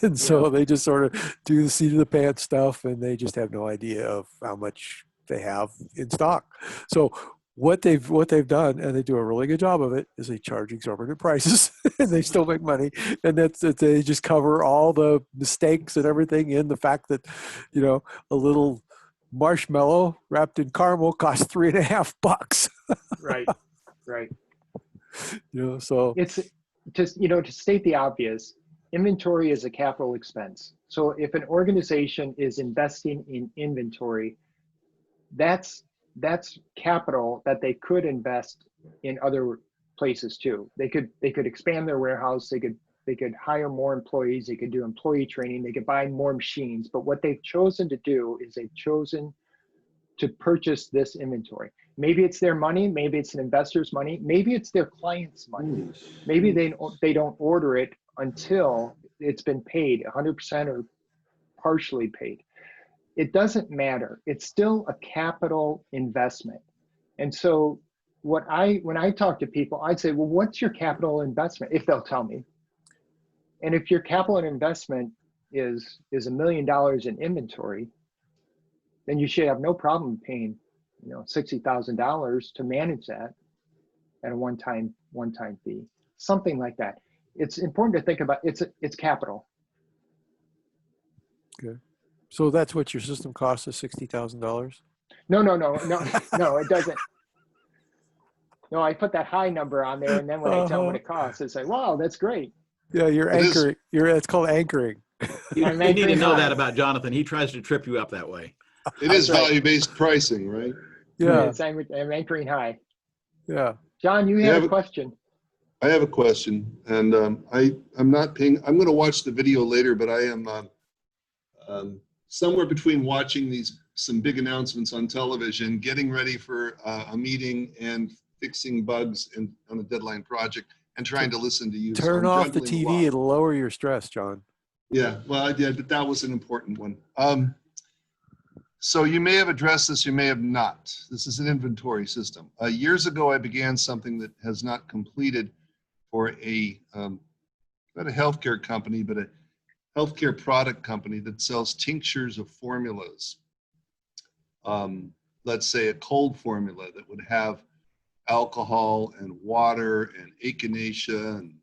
And so they just sort of do the seat of the pants stuff, and they just have no idea of how much they have in stock. So what they've done, and they do a really good job of it, is they charge exorbitant prices and they still make money. And that's they just cover all the mistakes and everything in the fact that, a little marshmallow wrapped in caramel costs $3.50. Right. So it's just, to state the obvious, inventory is a capital expense. So if an organization is investing in inventory, that's capital that they could invest in other places too. They could expand their warehouse. They could hire more employees. They could do employee training. They could buy more machines. But what they've chosen to do is they've chosen to purchase this inventory. Maybe it's their money. Maybe it's an investor's money. Maybe it's their client's money. Maybe they don't order it until it's been paid 100% or partially paid. It doesn't matter. It's still a capital investment. And so when I talk to people, I'd say, well, what's your capital investment? If they'll tell me. And if your capital investment is $1 million in inventory, then you should have no problem paying, $60,000 to manage that at a one-time fee, something like that. It's important to think about. It's capital. Okay. So that's what your system costs, is $60,000? No, it doesn't. No, I put that high number on there, and then when I tell them what it costs, it's like, wow, that's great. Yeah, you're anchoring. It's called anchoring. You need to know that about Jonathan. He tries to trip you up that way. It is right. value-based pricing, right? Yeah. I'm anchoring high. Yeah. John, you have a question. I have a question, and I'm not paying. I'm going to watch the video later, but I am somewhere between watching some big announcements on television, getting ready for a meeting, and fixing bugs on a deadline project, and trying to listen to you. Turn off the TV. It'll lower your stress, John. Yeah, well, I did, but that was an important one. So you may have addressed this, you may have not. This is an inventory system. Years ago, I began something that has not completed for not a healthcare company, but a healthcare product company that sells tinctures of formulas. Let's say a cold formula that would have alcohol and water and echinacea and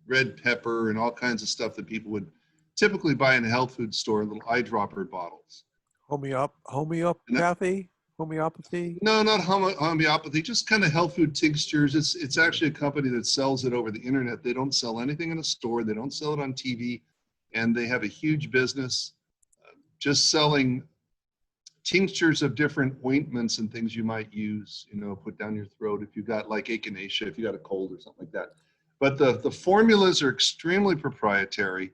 red pepper and all kinds of stuff that people would typically buy in a health food store, little eyedropper bottles. Homeopathy? Homeopathy? No, not homeopathy, just kind of health food tinctures. It's actually a company that sells it over the internet. They don't sell anything in a store. They don't sell it on TV. And they have a huge business just selling tinctures of different ointments and things you might use, put down your throat if you got like echinacea, if you got a cold or something like that. But the formulas are extremely proprietary,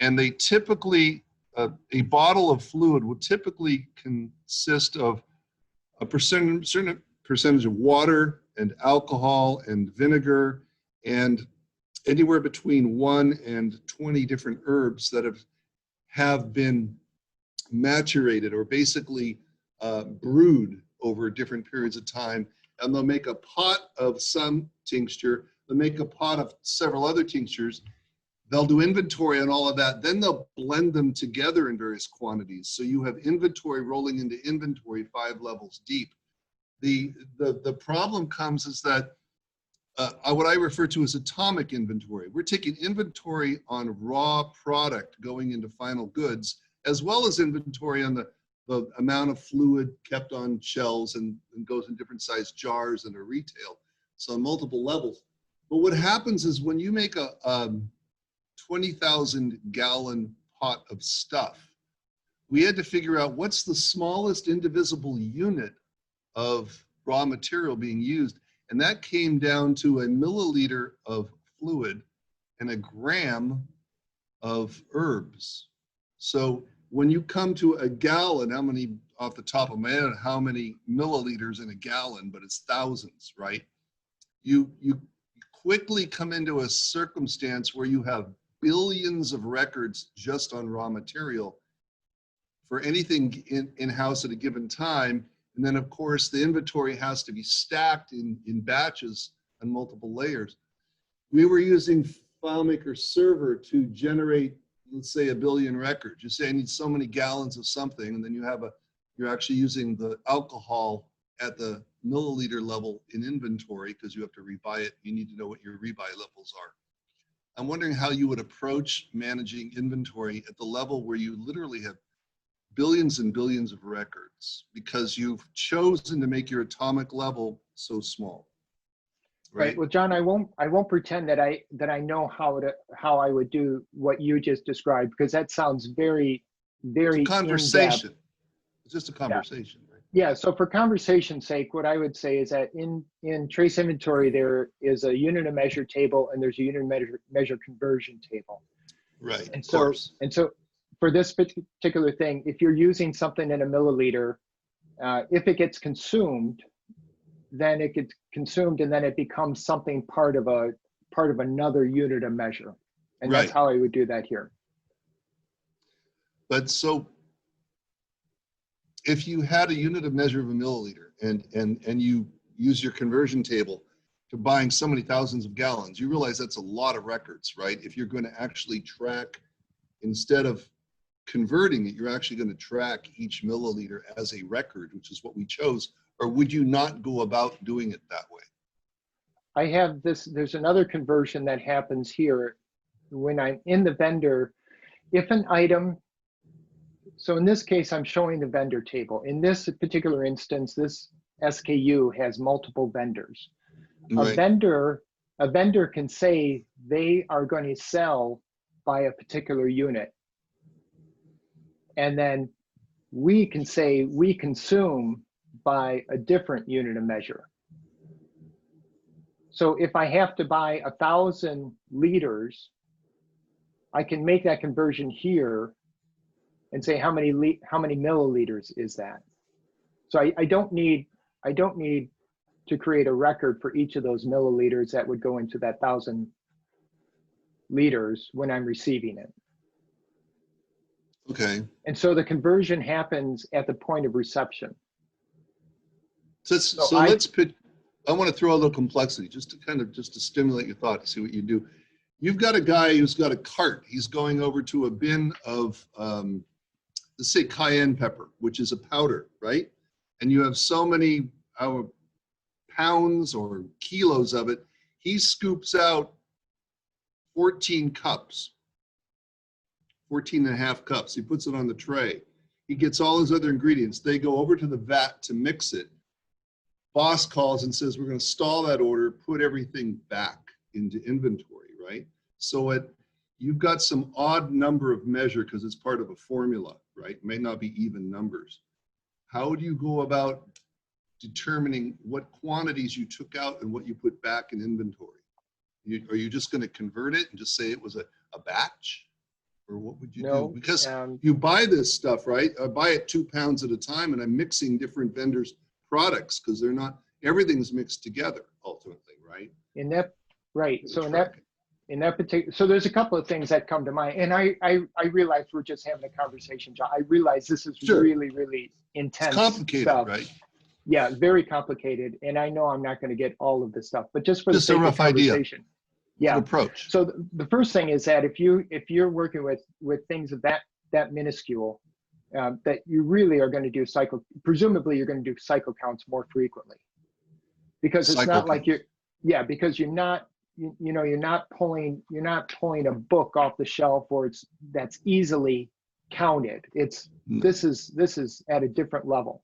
and they typically, a bottle of fluid will typically consist of a certain percentage of water and alcohol and vinegar and anywhere between 1 and 20 different herbs that have been maturated or basically brewed over different periods of time. And they'll make a pot of some tincture, they'll make a pot of several other tinctures, they'll do inventory on all of that, then they'll blend them together in various quantities. So you have inventory rolling into inventory 5 levels deep. The problem comes is that what I refer to as atomic inventory. We're taking inventory on raw product going into final goods, as well as inventory on the amount of fluid kept on shelves and goes in different size jars and a retail. So multiple levels. But what happens is when you make a 20,000 gallon pot of stuff, we had to figure out what's the smallest indivisible unit of raw material being used. And that came down to a milliliter of fluid and a gram of herbs. So when you come to a gallon, how many, off the top of my head, how many milliliters in a gallon, but it's thousands, right? You quickly come into a circumstance where you have billions of records just on raw material for anything in-house at a given time. And then of course the inventory has to be stacked in batches and multiple layers. We were using FileMaker server to generate, let's say, 1 billion records. You say I need so many gallons of something, and then you're actually using the alcohol at the milliliter level in inventory because you have to rebuy it. You need to know what your rebuy levels are. I'm wondering how you would approach managing inventory at the level where you literally have billions and billions of records because you've chosen to make your atomic level so small. Right. Well, John, I won't pretend that I know how I would do what you just described, because that sounds very, very It's a conversation. It's just a conversation, right? Yeah. So for conversation's sake, what I would say is that in trace inventory, there is a unit of measure table and there's a unit of measure conversion table. Right. And of so, course. and so for this particular thing, if you're using something in a milliliter, if it gets consumed, then it gets consumed and then it becomes something part of another unit of measure. And that's Right. how I would do that here. But so if you had a unit of measure of a milliliter and you use your conversion table to buying so many thousands of gallons, you realize that's a lot of records, right? If you're going to actually track, instead of converting it, you're actually going to track each milliliter as a record, which is what we chose. Or would you not go about doing it that way? I have this, there's another conversion that happens here when I'm in the vendor. If an item, so in this case, I'm showing the vendor table. In this particular instance, this SKU has multiple vendors. Right. A vendor can say they are going to sell by a particular unit. And then we can say we consume by a different unit of measure. So if I have to buy 1,000 liters, I can make that conversion here and say how many milliliters is that. So I don't need to create a record for each of those milliliters that would go into that 1,000 liters when I'm receiving it. Okay. And so the conversion happens at the point of reception. So let's put, I want to throw a little complexity just to stimulate your thought to see what you do. You've got a guy who's got a cart. He's going over to a bin of, let's say cayenne pepper, which is a powder, right? And you have so many pounds or kilos of it. He scoops out 14 cups, 14 and a half cups. He puts it on the tray. He gets all his other ingredients. They go over to the vat to mix it. Boss calls and says, we're going to stall that order, put everything back into inventory, right? So you've got some odd number of measure because it's part of a formula, right? It may not be even numbers. How do you go about determining what quantities you took out and what you put back in inventory? Are you just going to convert it and just say it was a batch? Or what would you do? Because you buy this stuff, right? I buy it 2 pounds at a time and I'm mixing different vendors' products because they're not, everything's mixed together ultimately, right? Right. So in that particular, so there's a couple of things that come to mind, and I realize we're just having a conversation, John. I realize this is really, really intense. It's complicated, stuff. Right? Yeah, very complicated, and I know I'm not going to get all of this stuff, but just for the sake a rough of conversation. Idea. Yeah. An approach. So the first thing is that if you're working with things of that minuscule, that you really are going to do presumably you're going to do cycle counts more frequently, because it's not like because you're not you're not pulling a book off the shelf or that's easily counted. This is at a different level.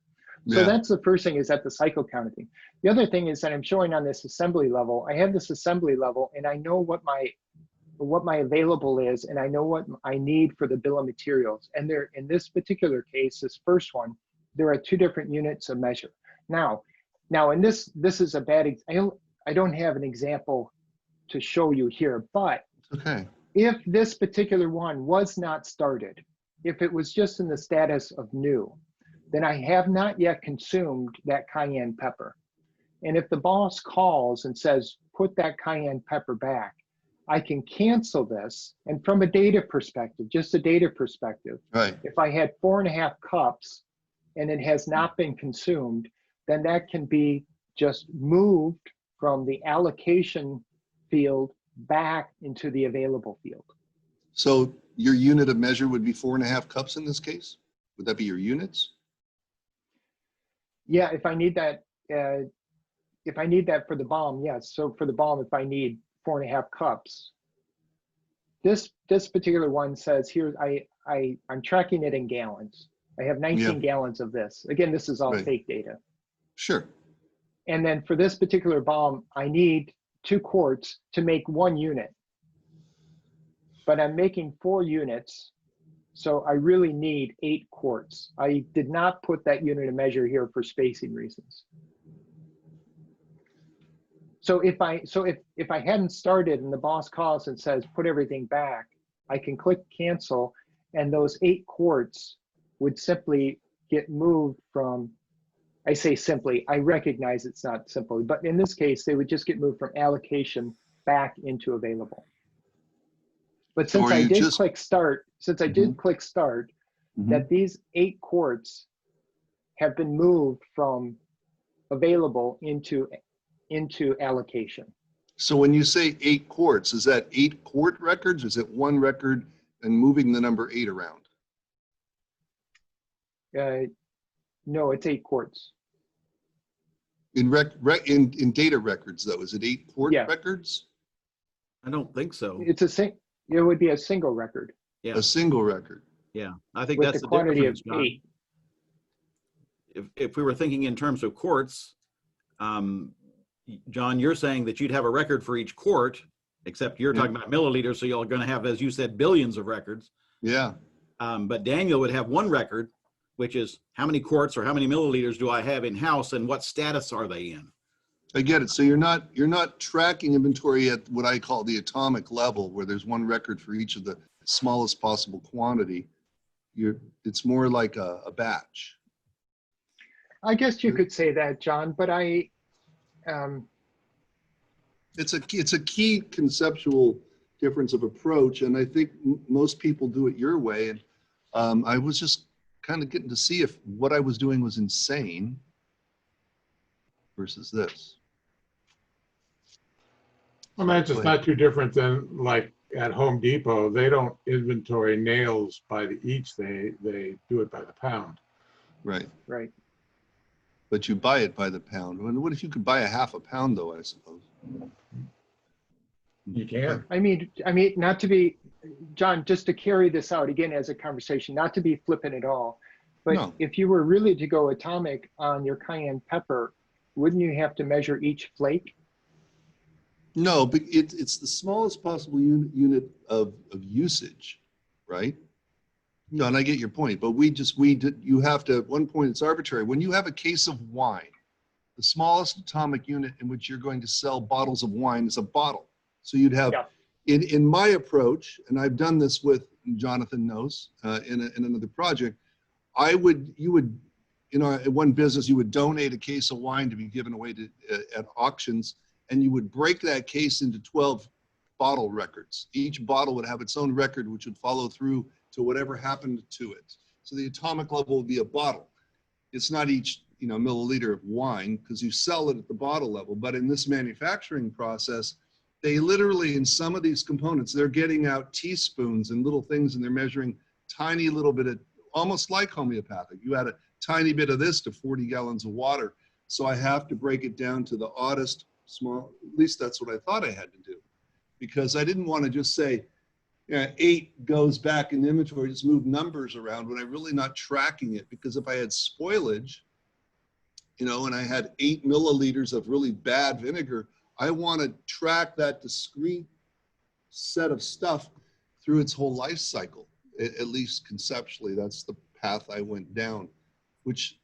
So that's the first thing, is at the cycle counting. The other thing is that I'm showing on this assembly level. I have this assembly level and I know what my available is, and I know what I need for the bill of materials. And there, in this particular case, this first one, there are 2 different units of measure. Now, and this is a bad, I don't have an example to show you here, but if this particular one was not started, if it was just in the status of new, then I have not yet consumed that cayenne pepper. And if the boss calls and says, put that cayenne pepper back, I can cancel this. And from a data perspective, just a data perspective, right? If I had 4.5 cups and it has not been consumed, then that can be just moved from the allocation field back into the available field. So your unit of measure would be 4.5 cups in this case? Would that be your units? Yeah, if I need that for the bomb, yes. So for the bomb, if I need 4.5 cups, this particular one says here, I'm tracking it in gallons. I have 19 gallons of this. Again, this is all fake data. Sure. And then for this particular bomb, I need 2 quarts to make 1 unit, but I'm making 4 units. So I really need 8 quarts. I did not put that unit of measure here for spacing reasons. So if I hadn't started and the boss calls and says, put everything back, I can click cancel, and those 8 quarts would simply get moved from, I say simply, I recognize it's not simple, but in this case, they would just get moved from allocation back into available. But since I did click start, that these 8 quarts have been moved from available into allocation. So when you say 8 quarts, is that 8 quart records? Or is it 1 record and moving the number 8 around? No, it's 8 quarts. In data records though, is it 8 quart records? I don't think so. It's it would be a single record. Yeah. A single record. Yeah, I think with that's the the quantity difference, of John. 8. If we were thinking in terms of quarts, John, you're saying that you'd have a record for each quart, except you're talking about milliliters, so you're going to have, as you said, billions of records. Yeah. But Daniel would have 1 record, which is how many quarts or how many milliliters do I have in house, and what status are they in? I get it. So you're not tracking inventory at what I call the atomic level, where there's 1 record for each of the smallest possible quantity. It's more like a batch. I guess you could say that, John, but it's a key conceptual difference of approach, and I think most people do it your way. And I was just kind of getting to see if what I was doing was insane versus this. Well, that's just not too different than like at Home Depot. They don't inventory nails by the each. They do it by the pound. Right. Right. But you buy it by the pound. What if you could buy a half a pound though, I suppose? You can. I mean, not to be, John, just to carry this out again as a conversation, not to be flippant at all, but if you were really to go atomic on your cayenne pepper, wouldn't you have to measure each flake? No, but it's the smallest possible unit of usage, right? No, and I get your point, but you have to, at one point it's arbitrary. When you have a case of wine, the smallest atomic unit in which you're going to sell bottles of wine is a bottle. So you'd have, in my approach, and I've done this with, Jonathan knows, in another project, in one business, you would donate a case of wine to be given away at auctions, and you would break that case into 12 bottle records. Each bottle would have its own record, which would follow through to whatever happened to it. So the atomic level would be a bottle. It's not each milliliter of wine, because you sell it at the bottle level. But in this manufacturing process, they literally, in some of these components, they're getting out teaspoons and little things, and they're measuring tiny little bit of, almost like homeopathic. You add a tiny bit of this to 40 gallons of water. So I have to break it down to the oddest small, at least that's what I thought I had to do, because I didn't want to just say, 8 goes back in the inventory, just move numbers around when I'm really not tracking it. Because if I had spoilage, and I had 8 milliliters of really bad vinegar, I want to track that discrete set of stuff through its whole life cycle. At least conceptually, that's the path I went down, which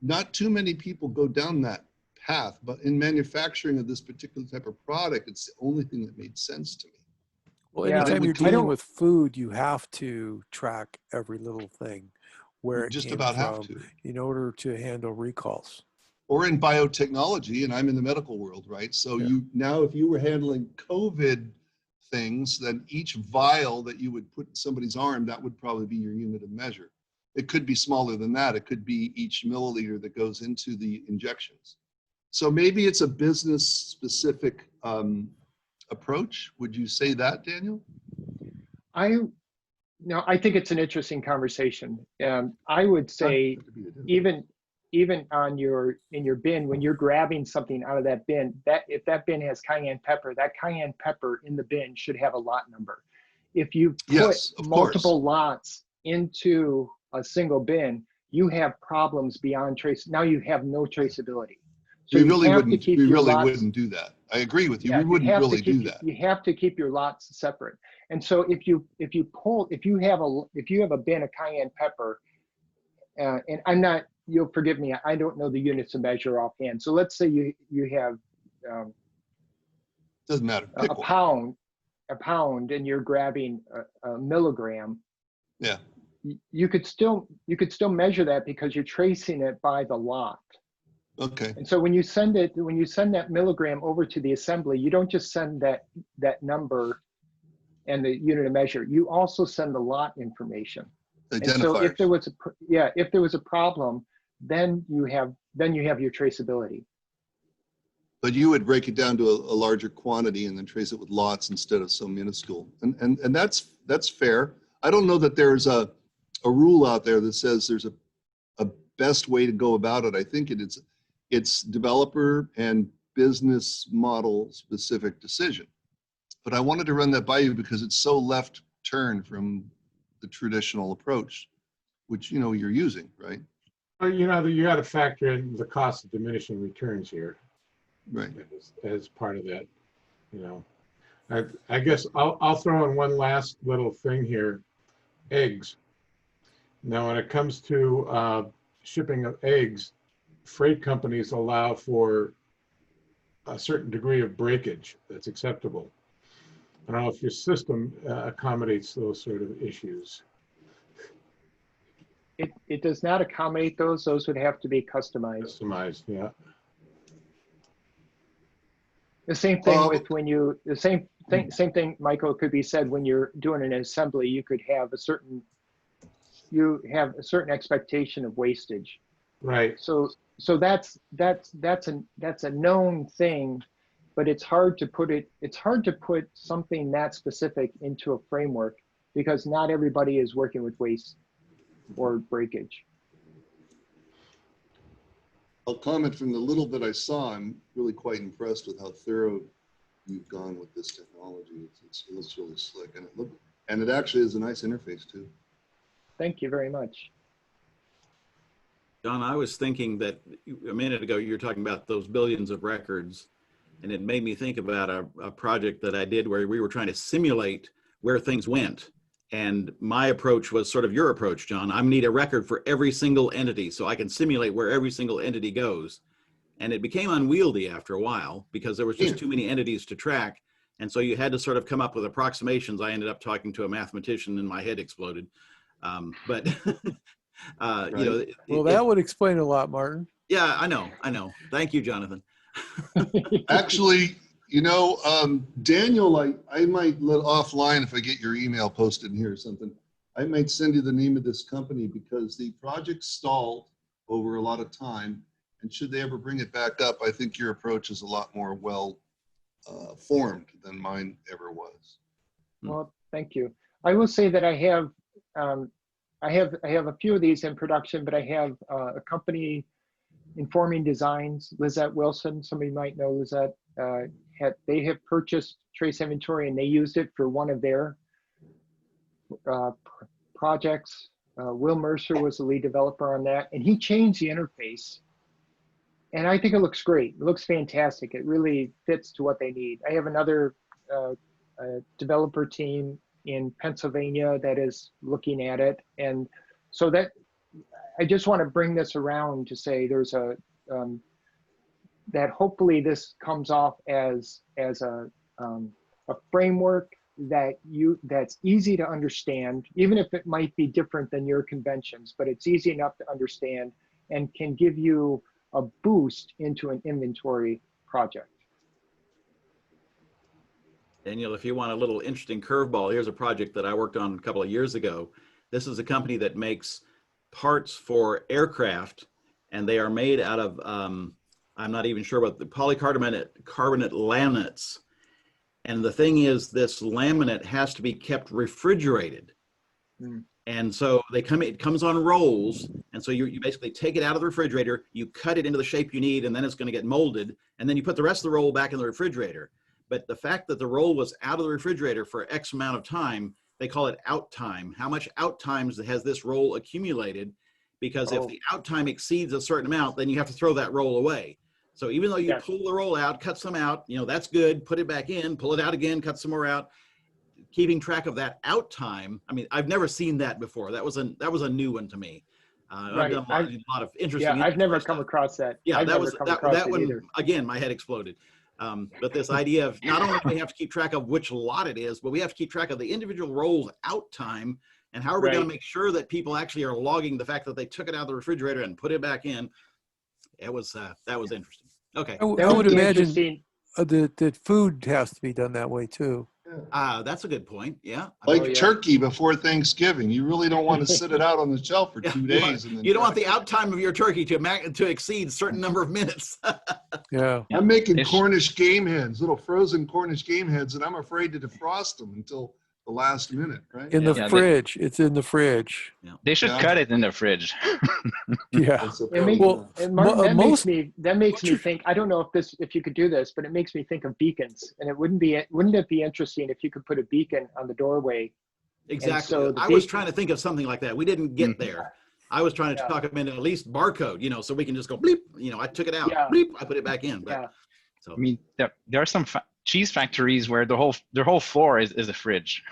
not too many people go down that path. But in manufacturing of this particular type of product, it's the only thing that made sense to me. Well, anytime you're dealing with food, you have to track every little thing where it just came about from have to, in order to handle recalls. Or in biotechnology, and I'm in the medical world, right? So now if you were handling COVID things, then each vial that you would put in somebody's arm, that would probably be your unit of measure. It could be smaller than that. It could be each milliliter that goes into the injections. So maybe it's a business specific approach. Would you say that, Daniel? I think it's an interesting conversation. I would say even in your bin, when you're grabbing something out of that bin, if that bin has cayenne pepper, that cayenne pepper in the bin should have a lot number. If you put multiple lots into a single bin, you have problems beyond trace. Now you have no traceability. We you really have to wouldn't, keep we your really lots- wouldn't do that. I agree with you. Yeah, We wouldn't have to really do keep- that. You have to keep your lots separate. And so if you have a bin of cayenne pepper, and I'm not, you'll forgive me, I don't know the units of measure offhand. So let's say you have Doesn't matter. Pick a one. pound, and you're grabbing a milligram. Yeah. You could still measure that because you're tracing it by the lot. Okay. And so when you send that milligram over to the assembly, you don't just send that number and the unit of measure. You also send the lot information. And so if there was a problem, then you have your traceability. But you would break it down to a larger quantity and then trace it with lots instead of so minuscule. And that's fair. I don't know that there's a rule out there that says there's a best way to go about it. I think it's developer and business model specific decision. But I wanted to run that by you because it's so left turn from the traditional approach, which you're using, right? Well, you got to factor in the cost of diminishing returns here. Right. As part of that, I guess I'll throw in one last little thing here. Eggs. Now, when it comes to shipping of eggs, freight companies allow for a certain degree of breakage that's acceptable. I don't know if your system accommodates those sort of issues. It does not accommodate those. Those would have to be customized. Customized, yeah. The same thing with same thing, Michael, could be said when you're doing an assembly. You could have a certain expectation of wastage. Right. So that's a known thing, but it's hard to put something that specific into a framework because not everybody is working with waste or breakage. I'll comment from the little bit I saw. I'm really quite impressed with how thorough you've gone with this technology. It looks really slick, and it actually is a nice interface too. Thank you very much. John, I was thinking that a minute ago you were talking about those billions of records, and it made me think about a project that I did where we were trying to simulate where things went. And my approach was sort of your approach, John. I need a record for every single entity so I can simulate where every single entity goes. And it became unwieldy after a while because there was just too many entities to track. And so you had to sort of come up with approximations. I ended up talking to a mathematician and my head exploded. But Right. That would explain a lot, Martin. Yeah, I know. Thank you, Jonathan. Actually, Daniel, I might let offline if I get your email posted in here or something. I might send you the name of this company because the project stalled over a lot of time. And should they ever bring it back up, I think your approach is a lot more well formed than mine ever was. Well, thank you. I will say that I have a few of these in production, but I have a company, Informing Designs, Lizette Wilson. Somebody might know Lizette. They have purchased trace inventory and they used it for one of their projects. Will Mercer was the lead developer on that, and he changed the interface. And I think it looks great. It looks fantastic. It really fits to what they need. I have another developer team in Pennsylvania that is looking at it. And so that I just want to bring this around to say there's that hopefully this comes off as a framework that's easy to understand, even if it might be different than your conventions, but it's easy enough to understand and can give you a boost into an inventory project. Daniel, if you want a little interesting curveball, here's a project that I worked on a couple of years ago. This is a company that makes parts for aircraft, and they are made out of, I'm not even sure what the polycarbonate laminates. And the thing is, this laminate has to be kept refrigerated. And so it comes on rolls. And so you basically take it out of the refrigerator, you cut it into the shape you need, and then it's going to get molded. And then you put the rest of the roll back in the refrigerator. But the fact that the roll was out of the refrigerator for X amount of time, they call it out time. How much out times has this roll accumulated? Because if the out time exceeds a certain amount, then you have to throw that roll away. So even though you Yes. pull the roll out, cut some out, that's good, put it back in, pull it out again, cut some more out, keeping track of that out time. I mean, I've never seen that before. That was a new one to me. I've Right. done a lot of interesting. Yeah, I've never inventory come stuff. across that. Yeah, I've that never was come across that it one either. again. My head exploded. But this idea of not only do we have to keep track of which lot it is, but we have to keep track of the individual rolls out time, and how are we going Right. to make sure that people actually are logging the fact that they took it out of the refrigerator and put it back in. That was interesting. Okay, I That would would be imagine interesting. that food has to be done that way too. that's a good point. Yeah. Like Oh, yeah. turkey before Thanksgiving. You really don't want to sit it out on the shelf for Yeah, 2 days. And then you don't want try the out time of your turkey to exceed a certain number of minutes. Yeah. I'm making Ish. Cornish game heads, little frozen Cornish game heads, and I'm afraid to defrost them until the last minute, right? In the Yeah, fridge. It's in the fridge. They should Yeah. cut it in the fridge. Yeah. That's a It makes, Well, and Martin, mo- that most- makes me think. I don't know if you could do this, but it makes me think of beacons. And wouldn't it be interesting if you could put a beacon on the doorway? Exactly. so the I was beacon- trying to think of something like that. We didn't get there. I was trying to Yeah. talk them into at least barcode, so we can just go bleep. I took it out. Yeah. Bleep. I put it back in. But, Yeah. So I mean, there are some cheese factories where their whole floor is a fridge.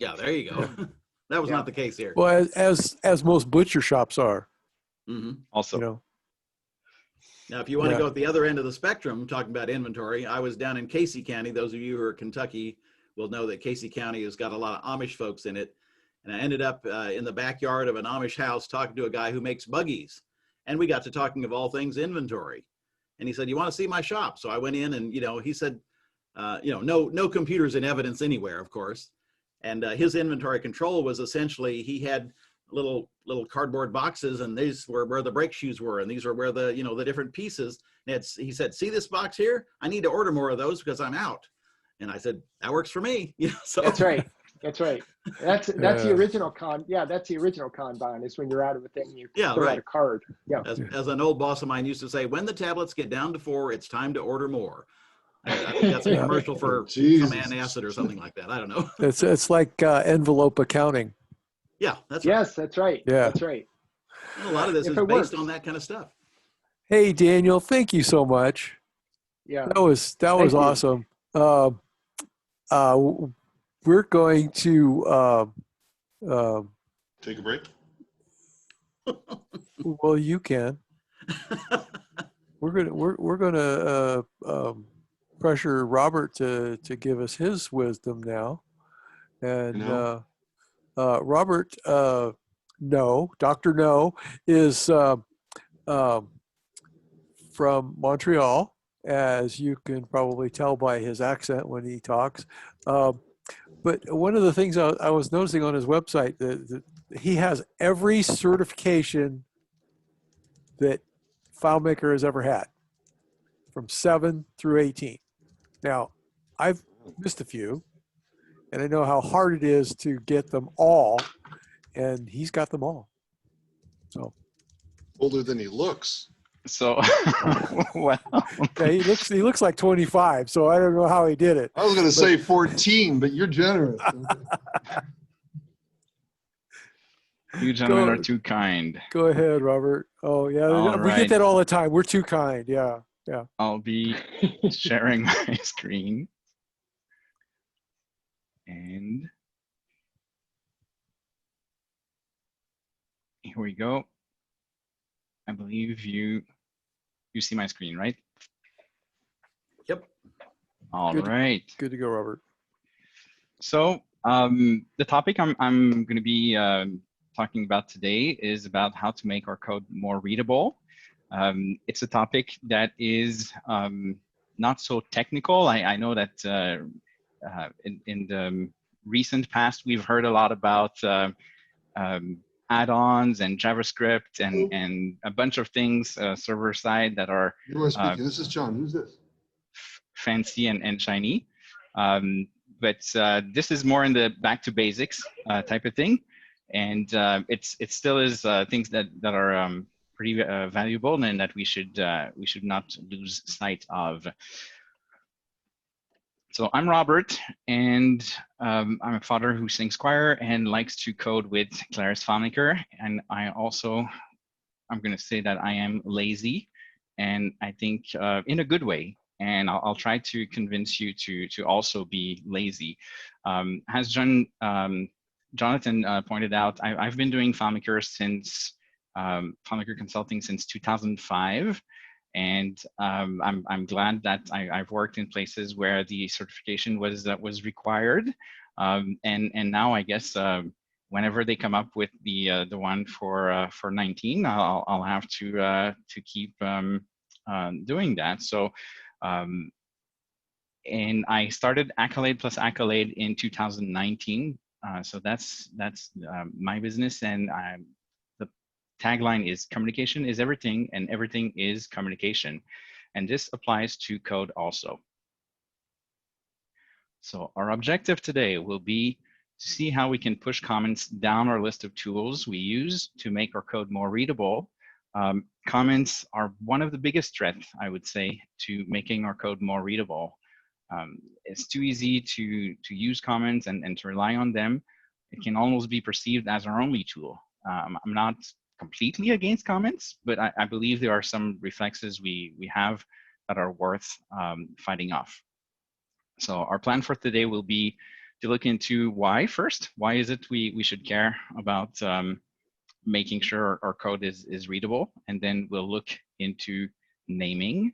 yeah, there you go. That was Yeah. not the case here. Well, as most butcher shops are, hmm Also, you know. Now, if you want to Yeah. go at the other end of the spectrum, talking about inventory, I was down in Casey County. Those of you who are Kentucky will know that Casey County has got a lot of Amish folks in it. And I ended up in the backyard of an Amish house talking to a guy who makes buggies. And we got to talking of all things inventory. And he said, "You want to see my shop?" So I went in and, he said, no computers in evidence anywhere, of course. And his inventory control was essentially, he had little cardboard boxes, and these were where the brake shoes were, and these are where the the different pieces. And he said, "See this box here? I need to order more of those because I'm out." And I said, "That works for me." So That's right. That's right. That's the Yeah. original con. Yeah, that's the original Kanban is when you're out of a thing, you Yeah, throw out right. a card. Yeah. As an old boss of mine used to say, when the tablets get down to 4, it's time to order more. I think that's a Yeah. commercial for Jesus. some antacid or something like that. I don't know. It's like envelope accounting. Yeah, that's right. Yes, that's right. Yeah. That's right. And a lot of this If is it based works. on that kind of stuff. Hey, Daniel, thank you so much. Yeah. That was Thank you. awesome. We're going to Take a break. well, you can. We're gonna pressure Robert to give us his wisdom now, and No. Robert Dr. No is from Montreal, as you can probably tell by his accent when he talks. But one of the things I was noticing on his website that he has every certification that FileMaker has ever had, from 7 through 18. Now, I've missed a few, and I know how hard it is to get them all, and he's got them all. So Older than he looks. so well, yeah, he looks like 25, so I don't know how he did it. I was going to say 14, but you're generous. you gentlemen Go- are too kind. Go ahead, Robert. Oh yeah, All we get right. that all the time. We're too kind. Yeah. I'll be sharing my screen. And here we go. I believe you see my screen, right? Yep. All Good. right. Good to go, Robert. So the topic I'm going to be talking about today is about how to make our code more readable. It's a topic that is not so technical. I know that in the recent past, we've heard a lot about add-ons and JavaScript and a bunch of things server side that are You are speaking. This is John. Who's this? fancy and shiny. But this is more in the back to basics type of thing. And it still is things that are pretty valuable and that we should not lose sight of. So I'm Robert, and I'm a father who sings choir and likes to code with Claris FileMaker. And I'm going to say that I am lazy and I think in a good way. And I'll try to convince you to also be lazy. As Jonathan pointed out, I've been doing FileMaker since FileMaker Consulting since 2005. And I'm glad that I've worked in places where the certification was required. And now I guess whenever they come up with the one for 19, I'll have to keep doing that. So and I started Accolade Plus Accolade in 2019. So that's my business, and the tagline is communication is everything, and everything is communication. And this applies to code also. So our objective today will be to see how we can push comments down our list of tools we use to make our code more readable. Comments are one of the biggest threats, I would say, to making our code more readable. It's too easy to use comments and to rely on them. It can almost be perceived as our only tool. I'm not completely against comments, but I believe there are some reflexes we have that are worth fighting off. So our plan for today will be to look into why first. Why is it we should care about making sure our code is readable? And then we'll look into naming,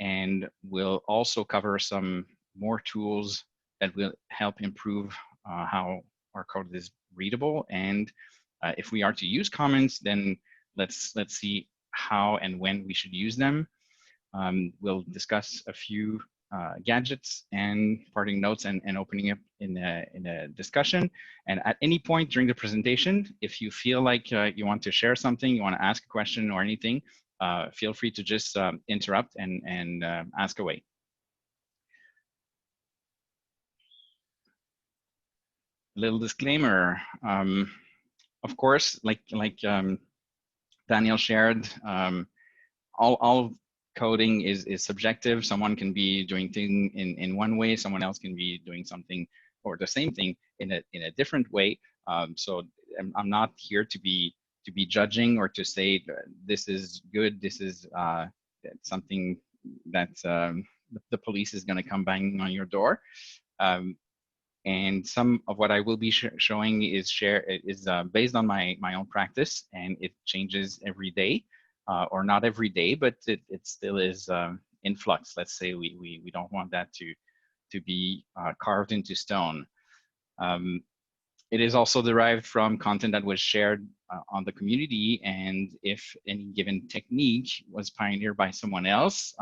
and we'll also cover some more tools that will help improve how our code is readable. And if we are to use comments, then let's see how and when we should use them. We'll discuss a few gadgets and parting notes and opening up in a discussion. And at any point during the presentation, if you feel like you want to share something, you want to ask a question or anything, feel free to just interrupt and ask away. Little disclaimer. Of course, like Daniel shared, all coding is subjective. Someone can be doing things in one way, someone else can be doing something or the same thing in a different way. So I'm not here to be judging or to say this is good, this is something that the police is going to come banging on your door. And some of what I will be showing is based on my own practice, and it changes every day, or not every day, but it still is in flux. Let's say we don't want that to be carved into stone. It is also derived from content that was shared on the community, and if any given technique was pioneered by someone else,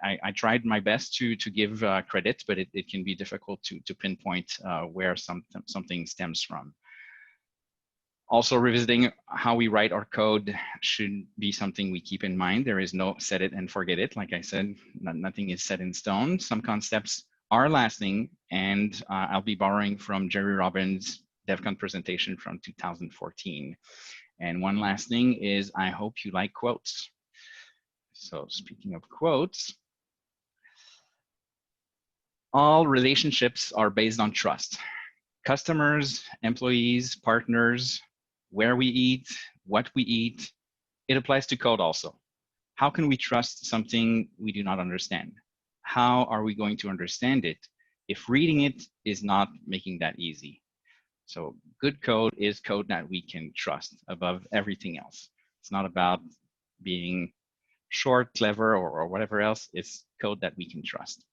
I tried my best to give credit, but it can be difficult to pinpoint where something stems from. Also, revisiting how we write our code should be something we keep in mind. There is no set it and forget it. Like I said, nothing is set in stone. Some concepts are lasting, and I'll be borrowing from Jerry Robbins' DevCon presentation from 2014. And one last thing is, I hope you like quotes. So speaking of quotes, all relationships are based on trust. Customers, employees, partners, where we eat, what we eat, it applies to code also. How can we trust something we do not understand? How are we going to understand it if reading it is not making that easy? So good code is code that we can trust above everything else. It's not about being short, clever, or whatever else. It's code that we can trust.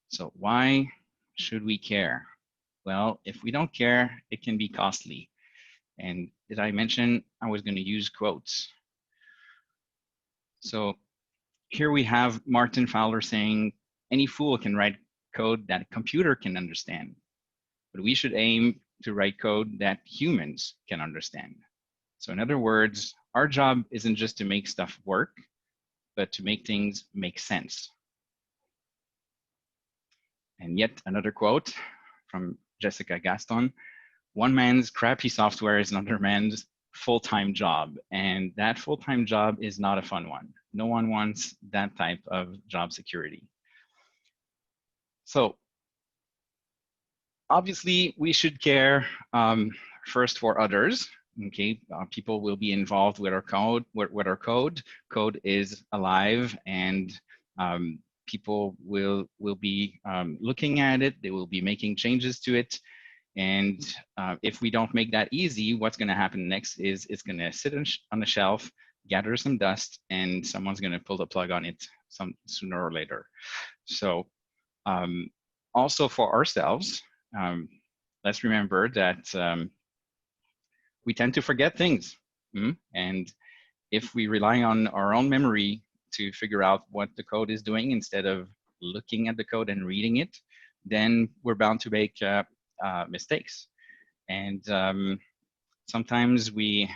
So why should we care? Well, if we don't care, it can be costly. And did I mention I was going to use quotes? So here we have Martin Fowler saying, any fool can write code that a computer can understand, but we should aim to write code that humans can understand. So in other words, our job isn't just to make stuff work, but to make things make sense. And yet another quote from Jessica Gaston, one man's crappy software is another man's full-time job. And that full-time job is not a fun one. No one wants that type of job security. So obviously we should care first for others, Okay, people will be involved with our code. Code is alive, and people will be looking at it. They will be making changes to it. And if we don't make that easy, what's going to happen next is it's going to sit on the shelf, gather some dust, and someone's going to pull the plug on it sooner or later. So also for ourselves, let's remember that we tend to forget things. And if we rely on our own memory to figure out what the code is doing instead of looking at the code and reading it, then we're bound to make mistakes. And sometimes we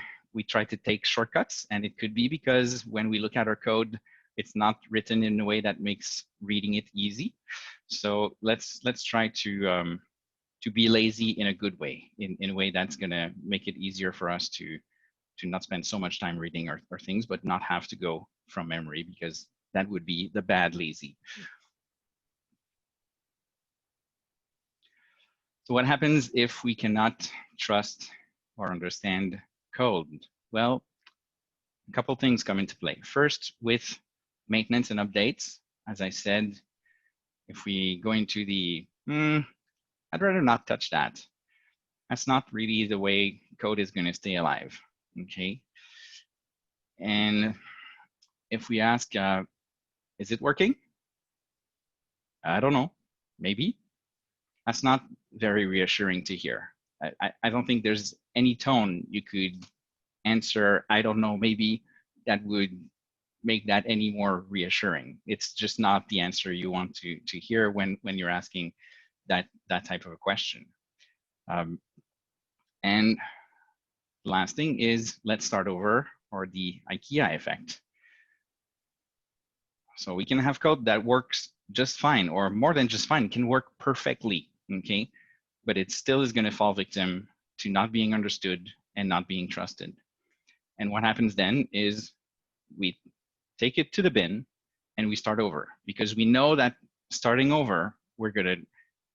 try to take shortcuts, and it could be because when we look at our code, it's not written in a way that makes reading it easy. So let's try to be lazy in a good way, in a way that's gonna make it easier for us to not spend so much time reading our things, but not have to go from memory, because that would be the bad lazy. So what happens if we cannot trust or understand code? Well, a couple things come into play. First, with maintenance and updates, as I said, if we go into the, I'd rather not touch that. That's not really the way code is going to stay alive, okay? And if we ask, is it working? I don't know, maybe. That's not very reassuring to hear. I don't think there's any tone you could answer, I don't know, maybe, that would make that any more reassuring. It's just not the answer you want to hear when you're asking that type of a question. And last thing is, let's start over, or the IKEA effect. So we can have code that works just fine, or more than just fine, can work perfectly, okay? But it still is going to fall victim to not being understood and not being trusted. And what happens then is we take it to the bin and we start over, because we know that starting over, we're going to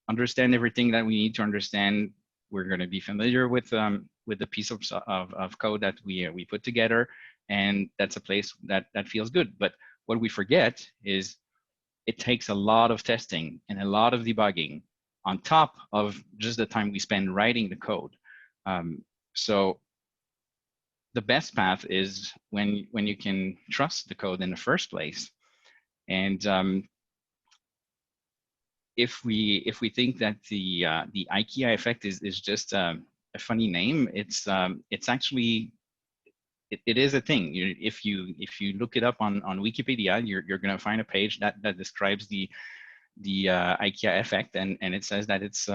understand everything that we need to understand. We're going to be familiar with the piece of code that we put together, and that's a place that feels good. But what we forget is it takes a lot of testing and a lot of debugging on top of just the time we spend writing the code. So the best path is when you can trust the code in the first place. And if we think that the IKEA effect is just a funny name, it's actually it is a thing. If you look it up on Wikipedia, you're going to find a page that describes the IKEA effect, and it says that it's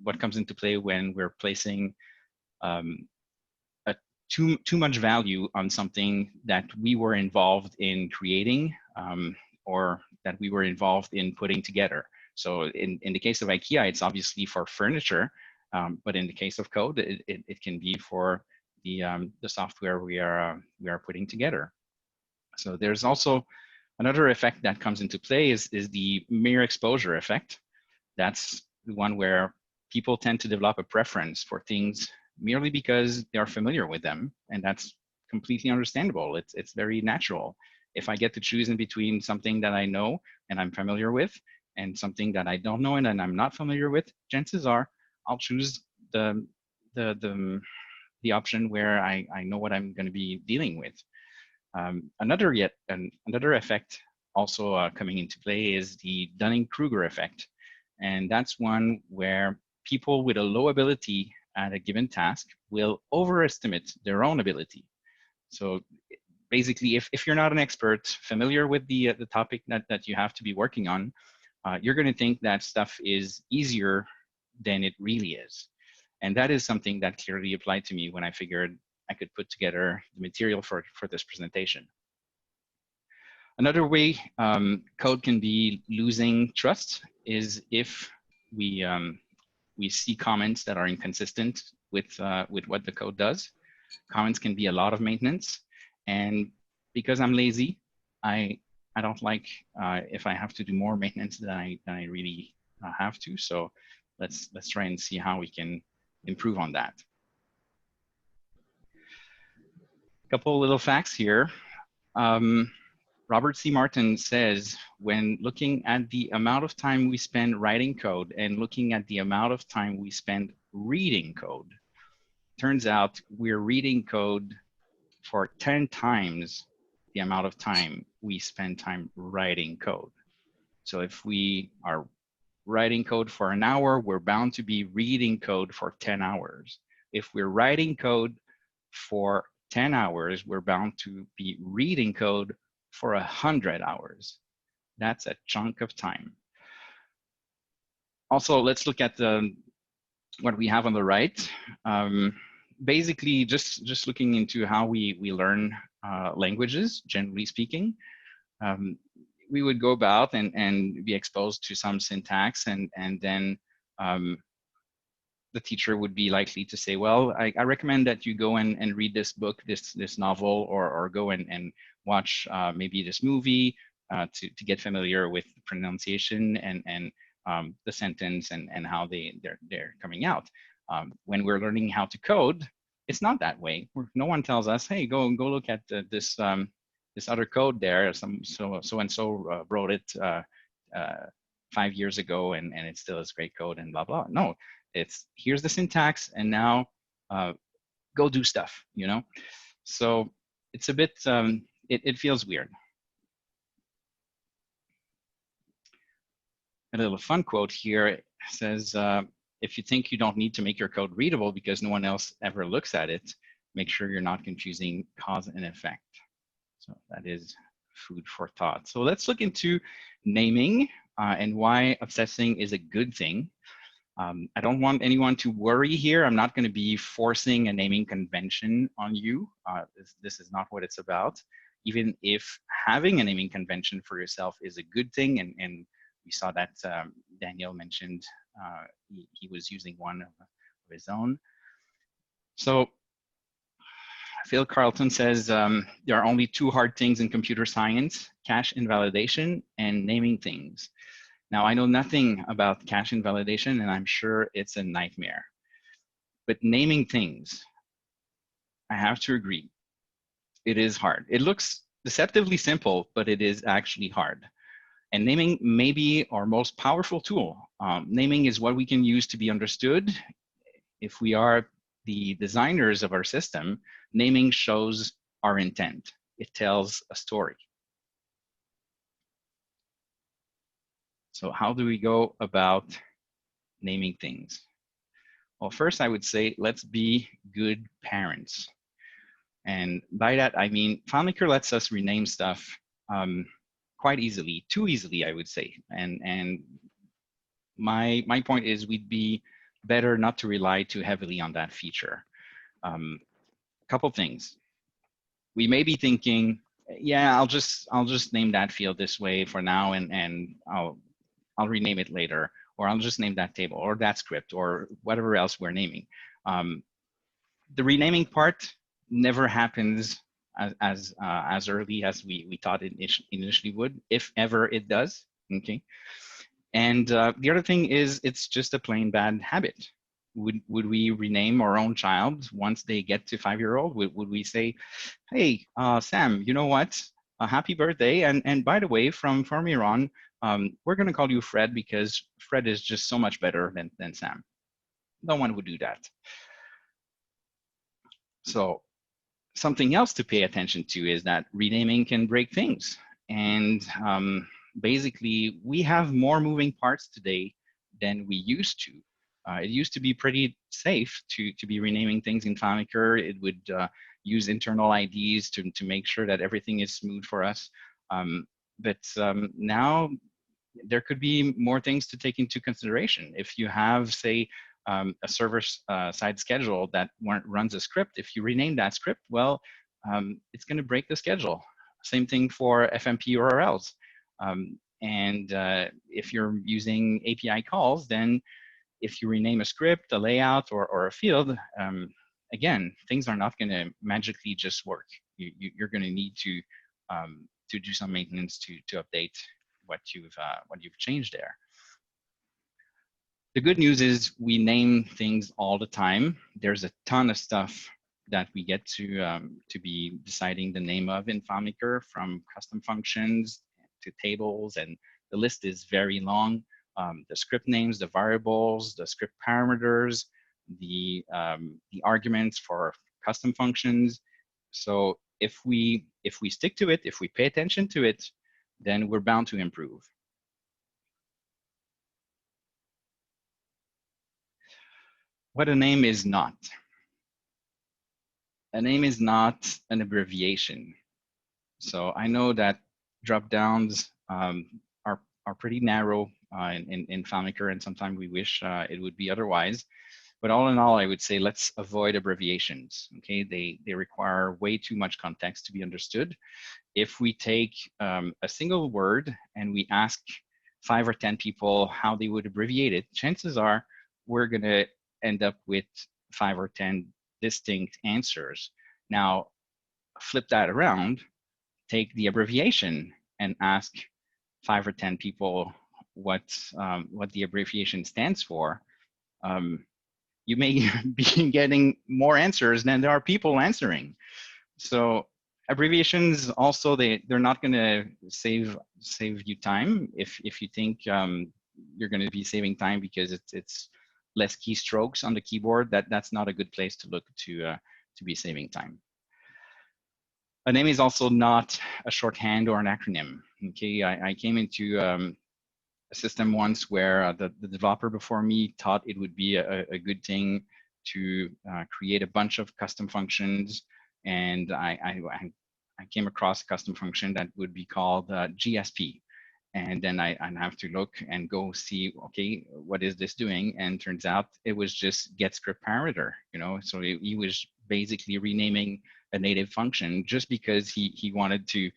what comes into play when we're placing too much value on something that we were involved in creating, or that we were involved in putting together. So in the case of IKEA, it's obviously for furniture, but in the case of code, it can be for the software we are putting together. So there's also another effect that comes into play is the mere exposure effect. That's the one where people tend to develop a preference for things merely because they are familiar with them, and that's completely understandable. It's very natural. If I get to choose in between something that I know and I'm familiar with and something that I don't know and I'm not familiar with, chances are I'll choose the option where I know what I'm going to be dealing with. Another effect also coming into play is the Dunning-Kruger effect, and that's one where people with a low ability at a given task will overestimate their own ability. So basically, if you're not an expert familiar with the topic that you have to be working on, you're going to think that stuff is easier than it really is. And that is something that clearly applied to me when I figured I could put together the material for this presentation. Another way code can be losing trust is if we see comments that are inconsistent with what the code does. Comments can be a lot of maintenance, and because I'm lazy, I don't like if I have to do more maintenance than I really have to. So let's try and see how we can improve on that. Couple little facts here. Robert C. Martin says, when looking at the amount of time we spend writing code and looking at the amount of time we spend reading code, turns out we're reading code for 10 times the amount of time we spend time writing code. So if we are writing code for an hour, we're bound to be reading code for 10 hours. If we're writing code for 10 hours, we're bound to be reading code for 100 hours. That's a chunk of time. Also, let's look at what we have on the right. Basically, just looking into how we learn languages, generally speaking. We would go about and be exposed to some syntax, and then the teacher would be likely to say, well, I recommend that you go and read this book, this novel, or go and watch maybe this movie to get familiar with pronunciation and the sentence and how they're coming out. When we're learning how to code, it's not that way. No one tells us, hey, go look at this other code there. So and so wrote it 5 years ago, and it still is great code and blah blah. No, it's here's the syntax, and now go do stuff. You know, so it's a bit it feels weird. A little fun quote here says, if you think you don't need to make your code readable because no one else ever looks at it, make sure you're not confusing cause and effect. So that is food for thought. So let's look into naming and why obsessing is a good thing. I don't want anyone to worry here. I'm not going to be forcing a naming convention on you. This is not what it's about. Even if having a naming convention for yourself is a good thing, and we saw that Daniel mentioned he was using one of his own. So Phil Carlton says there are only 2 hard things in computer science: cache invalidation and naming things. Now, I know nothing about cache invalidation, and I'm sure it's a nightmare. But naming things, I have to agree, it is hard. It looks deceptively simple, but it is actually hard. And naming may be our most powerful tool. Naming is what we can use to be understood. If we are the designers of our system, naming shows our intent. It tells a story. So how do we go about naming things? Well, first I would say, let's be good parents. And by that, I mean, FileMaker lets us rename stuff quite easily, too easily, I would say. And my point is we'd be better not to rely too heavily on that feature. A couple things. We may be thinking, yeah, I'll just name that field this way for now, and I'll rename it later, or I'll just name that table or that script or whatever else we're naming. The renaming part never happens as early as we thought it initially would, if ever it does. Okay. And the other thing is, it's just a plain bad habit. Would we rename our own child once they get to 5-year-old? Would we say, hey, Sam, you know what? Happy birthday. And by the way, from here on, we're going to call you Fred because Fred is just so much better than Sam. No one would do that. So something else to pay attention to is that renaming can break things. And basically, we have more moving parts today than we used to. It used to be pretty safe to be renaming things in FileMaker. It would use internal IDs to make sure that everything is smooth for us. But now there could be more things to take into consideration. If you have, say, a server-side schedule that runs a script, if you rename that script, well, it's going to break the schedule. Same thing for FMP URLs. And if you're using API calls, then if you rename a script, a layout, or a field, again, things are not going to magically just work. You're going to need to do some maintenance to update what you've changed there. The good news is we name things all the time. There's a ton of stuff that we get to be deciding the name of in FileMaker, from custom functions to tables, and the list is very long. The script names, the variables, the script parameters, the arguments for custom functions. So if we stick to it, if we pay attention to it, then we're bound to improve. What a name is not. A name is not an abbreviation. So I know that drop downs are pretty narrow in FileMaker, and sometimes we wish it would be otherwise. But all in all, I would say let's avoid abbreviations. Okay, they require way too much context to be understood. If we take a single word and we ask 5 or 10 people how they would abbreviate it, chances are we're going to end up with 5 or 10 distinct answers. Now, flip that around, take the abbreviation and ask 5 or 10 people what the abbreviation stands for. You may be getting more answers than there are people answering. So abbreviations also, they're not going to save you time. If you think you're going to be saving time because it's less keystrokes on the keyboard, that's not a good place to look to be saving time. A name is also not a shorthand or an acronym. Okay, I came into a system once where the developer before me thought it would be a good thing to create a bunch of custom functions, and I came across a custom function that would be called GSP. And then I'd have to look and go see, okay, what is this doing? And turns out it was just get script parameter, you know. So he was basically renaming a native function just because he wanted to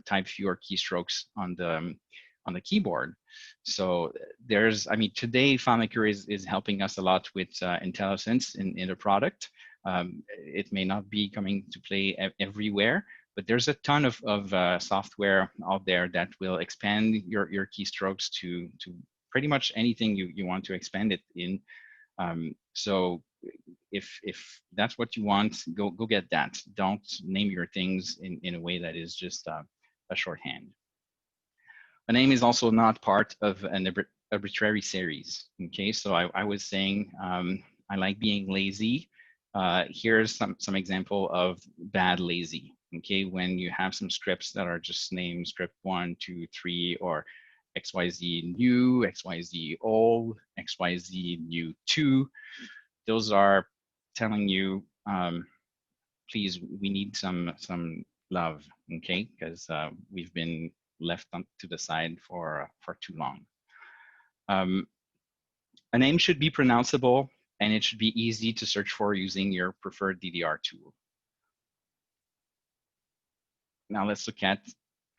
type fewer keystrokes on the keyboard. So there's, I mean, today FileMaker is helping us a lot with IntelliSense in the product. It may not be coming to play everywhere, but there's a ton of software out there that will expand your keystrokes to pretty much anything you want to expand it in. So if that's what you want, go get that. Don't name your things in a way that is just a shorthand. A name is also not part of an arbitrary series. Okay, so I was saying I like being lazy. Here's some example of bad lazy. Okay, when you have some scripts that are just named script 1, 2, 3, or XYZ new, XYZ old, XYZ new 2, those are telling you, please, we need some love, okay? Because we've been left to the side for too long. A name should be pronounceable, and it should be easy to search for using your preferred DDR tool. Now let's look at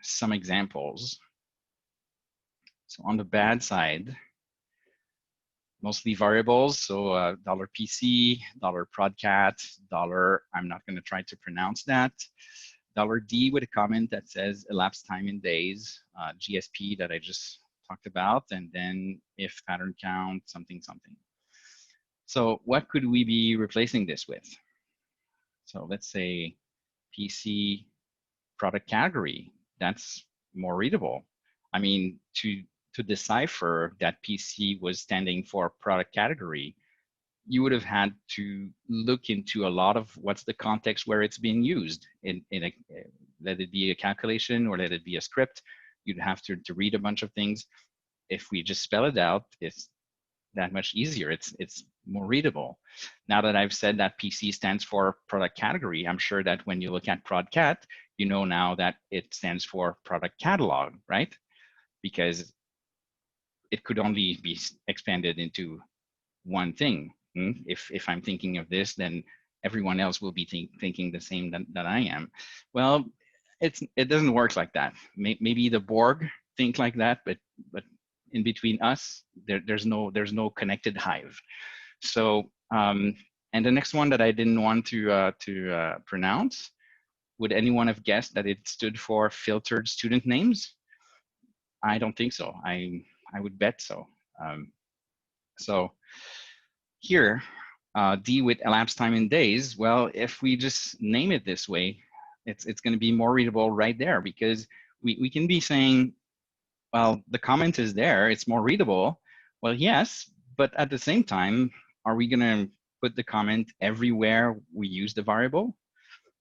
some examples. So on the bad side, mostly variables. So $PC, $prodcat, I'm not going to try to pronounce that. $D with a comment that says elapsed time in days, GSP that I just talked about, and then if pattern count, something, something. So what could we be replacing this with? So let's say PC product category. That's more readable. I mean, to decipher that PC was standing for product category, you would have had to look into a lot of what's the context where it's being used. Let it be a calculation or let it be a script. You'd have to read a bunch of things. If we just spell it out, it's that much easier. It's more readable. Now that I've said that PC stands for product category, I'm sure that when you look at prodcat, you know now that it stands for product catalog, right? Because it could only be expanded into one thing. If I'm thinking of this, then everyone else will be thinking the same that I am. Well, it doesn't work like that. Maybe the Borg think like that, but in between us, there's no connected hive. So and the next one that I didn't want to pronounce, would anyone have guessed that it stood for filtered student names? I don't think so. I would bet so. So here, D with elapsed time in days. Well, if we just name it this way, it's going to be more readable right there, because we can be saying, well, the comment is there, it's more readable. Well, yes, but at the same time, are we going to put the comment everywhere we use the variable?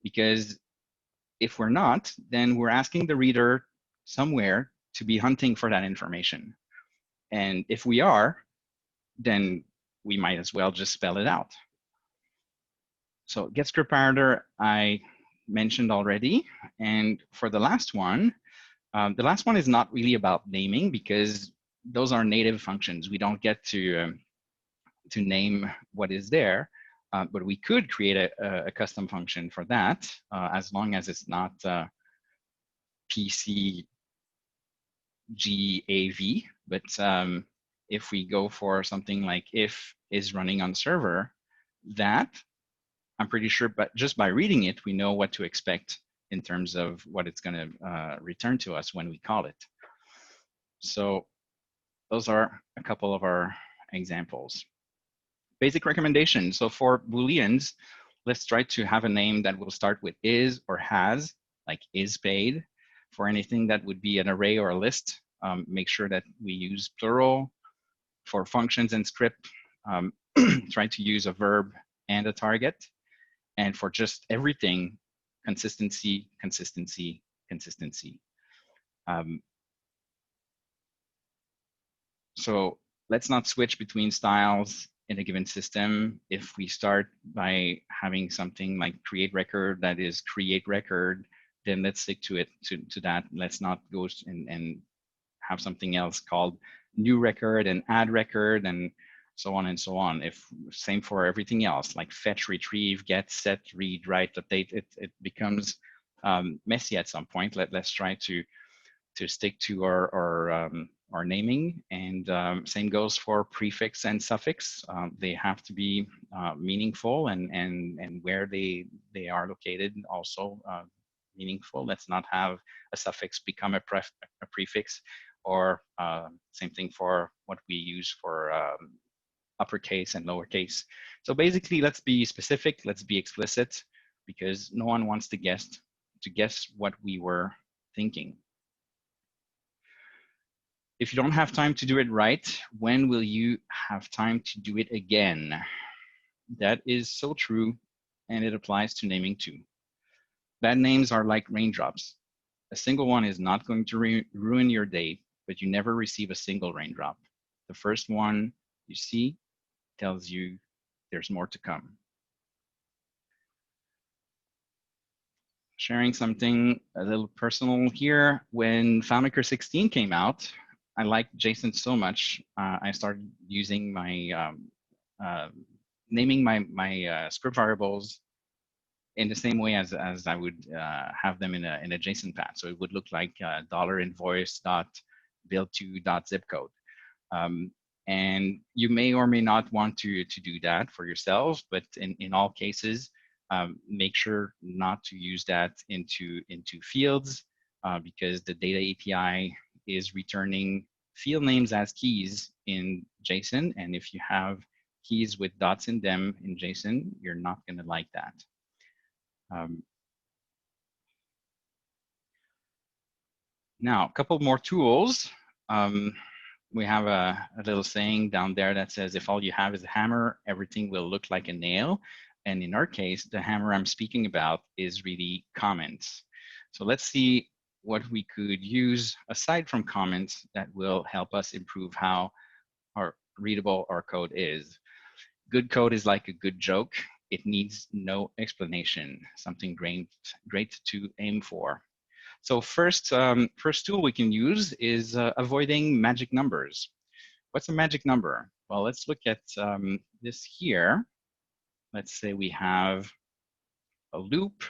Because if we're not, then we're asking the reader somewhere to be hunting for that information. And if we are, then we might as well just spell it out. So get script parameter I mentioned already. And for the last one is not really about naming, because those are native functions. We don't get to name what is there, but we could create a custom function for that, as long as it's not PCGAV. But if we go for something like if is running on server, that I'm pretty sure, but just by reading it, we know what to expect in terms of what it's going to return to us when we call it. So those are a couple of our examples. Basic recommendations. So for Booleans, let's try to have a name that will start with is or has, like is paid. For anything that would be an array or a list, make sure that we use plural. For functions and script, try to use a verb and a target. And for just everything, consistency, consistency, consistency. So let's not switch between styles in a given system. If we start by having something like create record that is create record, then let's stick to it, to that. Let's not go and have something else called new record and add record and so on and so on. If same for everything else, like fetch, retrieve, get, set, read, write, update, it becomes messy at some point. Let's try to stick to our naming. And same goes for prefix and suffix. They have to be meaningful, and where they are located also meaningful. Let's not have a suffix become a prefix, or same thing for what we use for uppercase and lowercase. So basically, let's be specific, let's be explicit, because no one wants to guess what we were thinking. If you don't have time to do it right, when will you have time to do it again? That is so true, and it applies to naming too. Bad names are like raindrops. A single one is not going to ruin your day, but you never receive a single raindrop. The first one you see tells you there's more to come. Sharing something a little personal here. When FileMaker 16 came out, I liked JSON so much, I started using my, naming my script variables in the same way as I would have them in a JSON path. So it would look like $invoice.build2.zip code. And you may or may not want to do that for yourself, but in all cases, make sure not to use that into fields, because the data API is returning field names as keys in JSON. And if you have keys with dots in them in JSON, you're not going to like that. Now, a couple more tools. We have a little saying down there that says, if all you have is a hammer, everything will look like a nail. And in our case, the hammer I'm speaking about is really comments. So let's see what we could use aside from comments that will help us improve how readable our code is. Good code is like a good joke. It needs no explanation, something great to aim for. So first tool we can use is avoiding magic numbers. What's a magic number? Well, let's look at this here. Let's say we have a loop,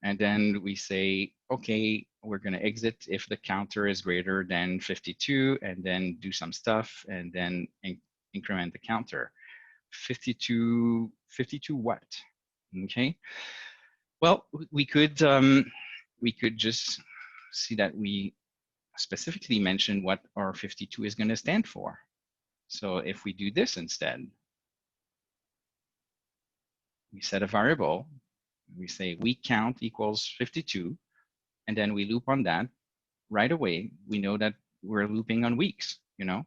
and then we say, okay, we're going to exit if the counter is greater than 52, and then do some stuff, and then increment the counter. 52 what? Okay. Well, we could just see that we specifically mention what our 52 is going to stand for. So if we do this instead, we set a variable, we say week count equals 52, and then we loop on that. Right away, we know that we're looping on weeks, you know.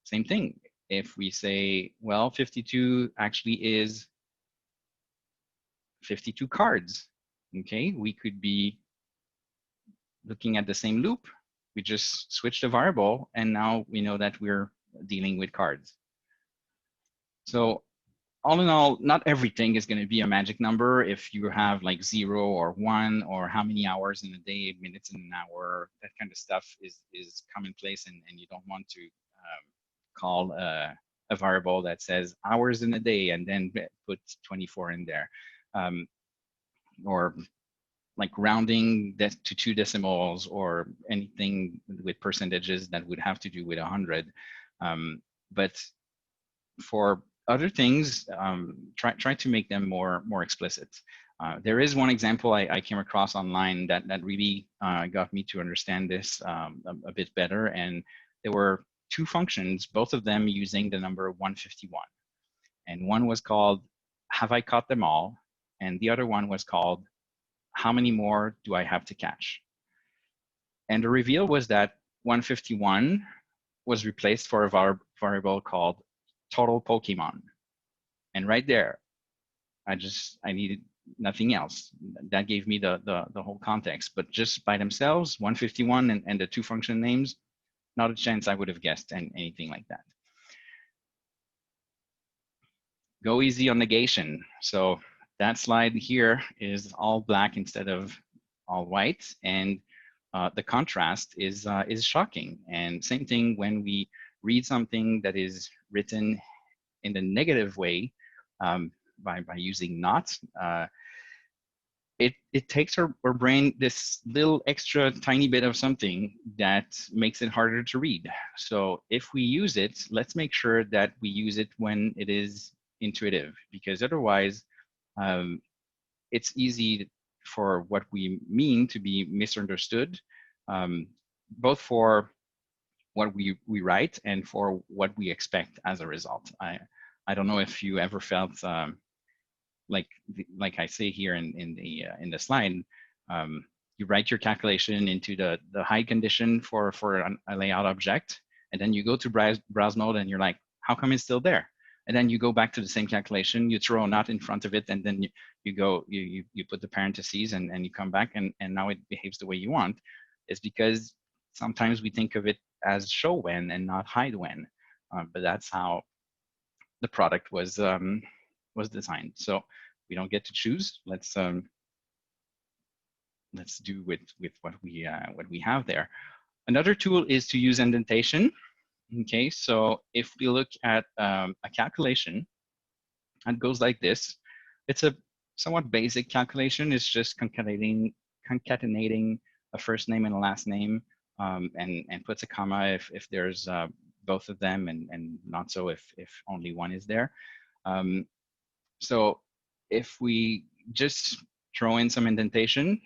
Same thing. If we say, well, 52 actually is 52 cards, okay, we could be looking at the same loop. We just switch the variable, and now we know that we're dealing with cards. So all in all, not everything is going to be a magic number. If you have like 0 or 1, or how many hours in a day, minutes in an hour, that kind of stuff is commonplace, and you don't want to call a variable that says hours in a day and then put 24 in there. Or like rounding that to 2 decimals, or anything with percentages that would have to do with 100. But for other things, try to make them more explicit. There is one example I came across online that really got me to understand this a bit better. And there were 2 functions, both of them using the number 151. And one was called, have I caught them all? And the other one was called, how many more do I have to catch? And the reveal was that 151 was replaced for a variable called total Pokemon. And right there, I needed nothing else. That gave me the whole context. But just by themselves, 151 and the 2 function names, not a chance I would have guessed anything like that. Go easy on negation. So that slide here is all black instead of all white, and the contrast is shocking. And same thing when we read something that is written in the negative way by using not. It takes our brain this little extra tiny bit of something that makes it harder to read. So if we use it, let's make sure that we use it when it is intuitive, because otherwise it's easy for what we mean to be misunderstood, both for what we write and for what we expect as a result. I don't know if you ever felt like I say here in the slide, you write your calculation into the hide condition for a layout object, and then you go to browse Naud and you're like, how come it's still there? And then you go back to the same calculation, you throw a not in front of it, and then you put the parentheses and you come back, and now it behaves the way you want. It's because sometimes we think of it as show when and not hide when, but that's how the product was designed. So we don't get to choose. Let's do with what we have there. Another tool is to use indentation. Okay, so if we look at a calculation, it goes like this. It's a somewhat basic calculation. It's just concatenating a first name and a last name, and puts a comma if there's both of them, and not so if only one is there. So if we just throw in some indentation,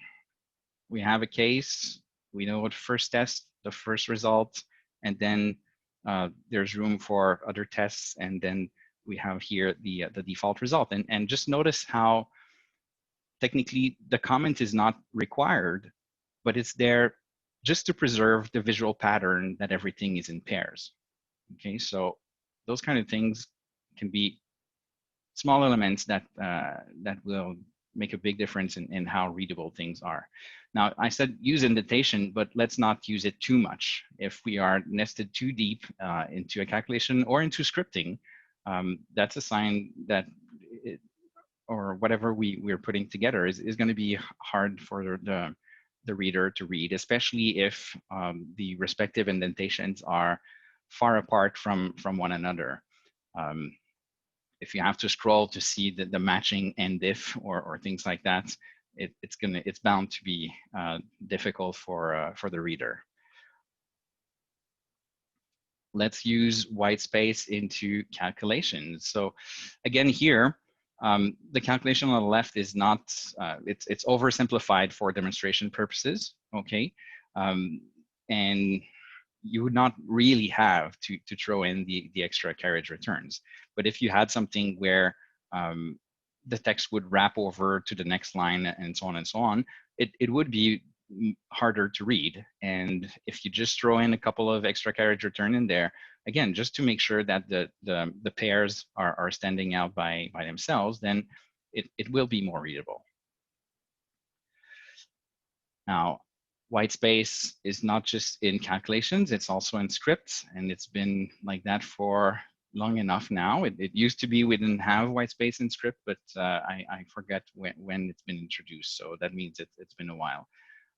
we have a case, we know what first test, the first result, and then there's room for other tests, and then we have here the default result. And just notice how technically the comment is not required, but it's there just to preserve the visual pattern that everything is in pairs. Okay, so those kind of things can be small elements that will make a big difference in how readable things are. Now, I said use indentation, but let's not use it too much. If we are nested too deep into a calculation or into scripting, that's a sign that or whatever we're putting together is going to be hard for the reader to read, especially if the respective indentations are far apart from one another. If you have to scroll to see the matching end if or things like that, it's bound to be difficult for the reader. Let's use white space into calculations. So again here, the calculation on the left is not, it's oversimplified for demonstration purposes, okay? And you would not really have to throw in the extra carriage returns. But if you had something where the text would wrap over to the next line and so on and so on, it would be harder to read. And if you just throw in a couple of extra carriage return in there, again, just to make sure that the pairs are standing out by themselves, then it will be more readable. Now, white space is not just in calculations, it's also in scripts, and it's been like that for long enough now. It used to be we didn't have white space in script, but I forget when it's been introduced, so that means it's been a while.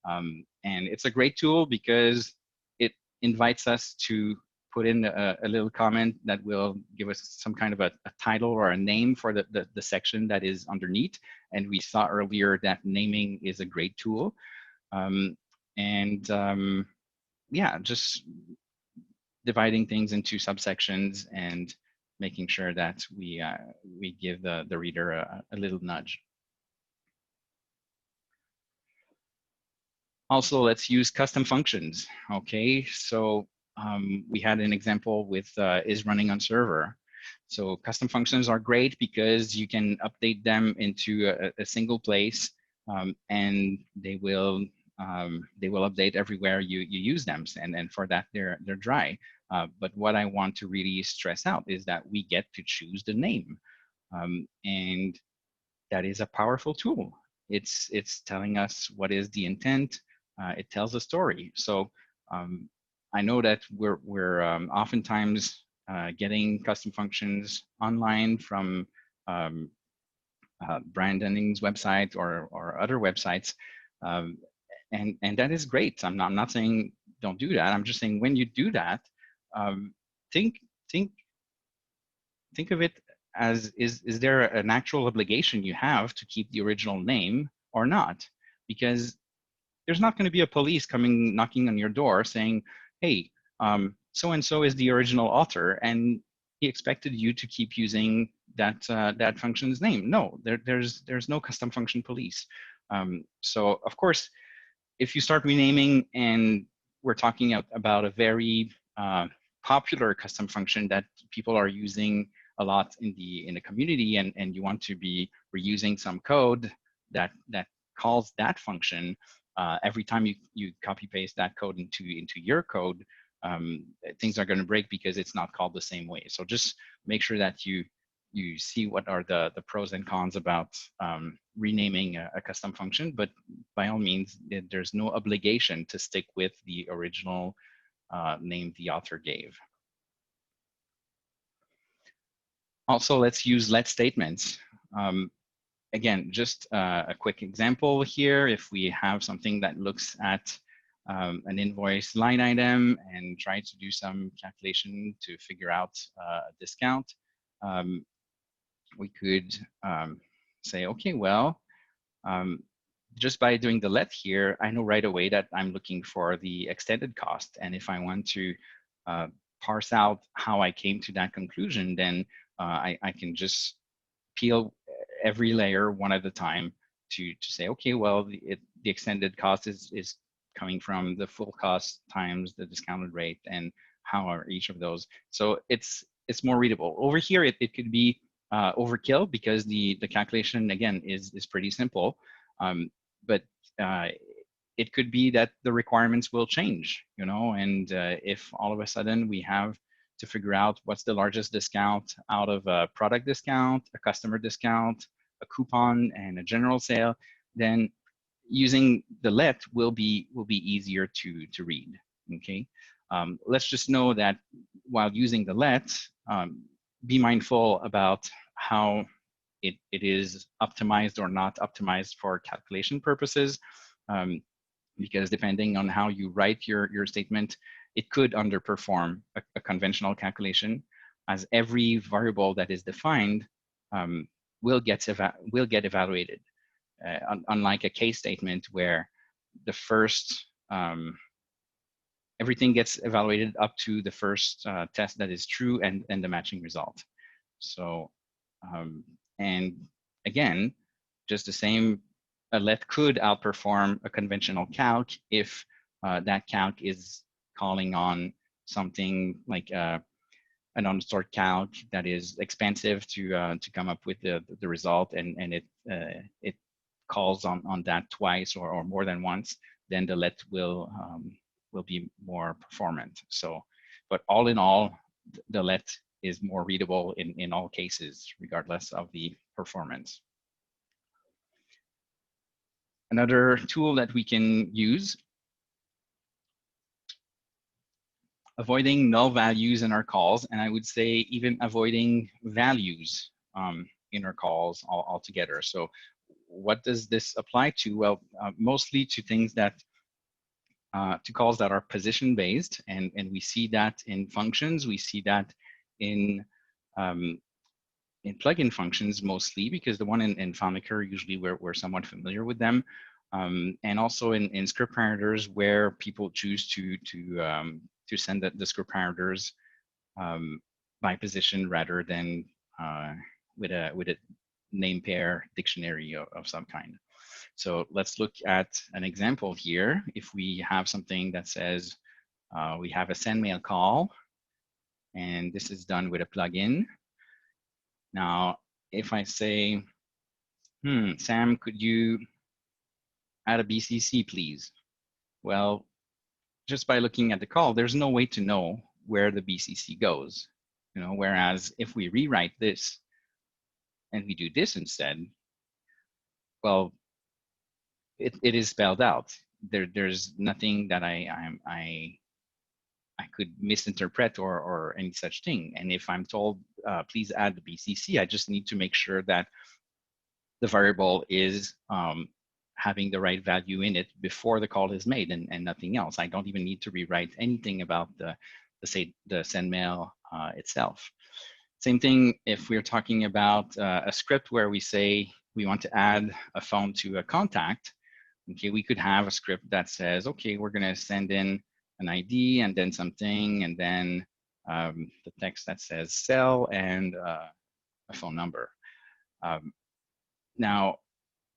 And it's a great tool because it invites us to put in a little comment that will give us some kind of a title or a name for the section that is underneath. And we saw earlier that naming is a great tool. Yeah, just dividing things into subsections and making sure that we give the reader a little nudge. Also, let's use custom functions. Okay, so we had an example with is running on server. So custom functions are great because you can update them into a single place, and they will update everywhere you use them. And for that, they're dry. But what I want to really stress out is that we get to choose the name, and that is a powerful tool. It's telling us what is the intent. It tells a story. So I know that we're oftentimes getting custom functions online from Brandon's website or other websites, and that is great. I'm not saying don't do that. I'm just saying when you do that, think of it as is there an actual obligation you have to keep the original name or not? Because there's not going to be a police coming knocking on your door saying, hey, so-and-so is the original author, and he expected you to keep using that function's name. No, there's no custom function police. So of course, if you start renaming and we're talking about a very popular custom function that people are using a lot in the community, and you want to be reusing some code that calls that function, every time you copy paste that code into your code, things are going to break because it's not called the same way. So just make sure that you see what are the pros and cons about renaming a custom function, but by all means, there's no obligation to stick with the original name the author gave. Also, let's use let statements. Again, just a quick example here. If we have something that looks at an invoice line item and try to do some calculation to figure out a discount, we could say, okay, well, just by doing the let here, I know right away that I'm looking for the extended cost. And if I want to parse out how I came to that conclusion, then I can just peel every layer one at a time to say, okay, well, the extended cost is coming from the full cost times the discounted rate, and how are each of those. So it's more readable. Over here, it could be overkill because the calculation, again, is pretty simple. But it could be that the requirements will change, and if all of a sudden we have to figure out what's the largest discount out of a product discount, a customer discount, a coupon, and a general sale, then using the let will be easier to read. Okay, let's just know that while using the let, be mindful about how it is optimized or not optimized for calculation purposes, because depending on how you write your statement, it could underperform a conventional calculation, as every variable that is defined will get evaluated. Unlike a case statement where the first, everything gets evaluated up to the first test that is true and the matching result. So, and again, just the same, a let could outperform a conventional calc if that calc is calling on something like an unstored calc that is expensive to come up with the result, and it calls on that twice or more than once, then the let will be more performant. So, but all in all, the let is more readable in all cases, regardless of the performance. Another tool that we can use, avoiding null values in our calls, and I would say even avoiding values in our calls altogether. So what does this apply to? Well, mostly to things that, to calls that are position based, and we see that in functions, we see that in plugin functions mostly, because the one in FileMaker, usually we're somewhat familiar with them. And also in script parameters, where people choose to send the script parameters by position rather than with a name pair dictionary of some kind. So let's look at an example here. If we have something that says we have a send mail call, and this is done with a plugin. Now, if I say, Sam, could you add a BCC, please? Well, just by looking at the call, there's no way to know where the BCC goes. Whereas if we rewrite this and we do this instead, well, it is spelled out. There's nothing that I could misinterpret or any such thing. And if I'm told, please add the BCC, I just need to make sure that the variable is having the right value in it before the call is made, and nothing else. I don't even need to rewrite anything about the send mail itself. Same thing if we're talking about a script where we say we want to add a phone to a contact. Okay, we could have a script that says, okay, we're going to send in an ID and then something, and then the text that says cell and a phone number. Now,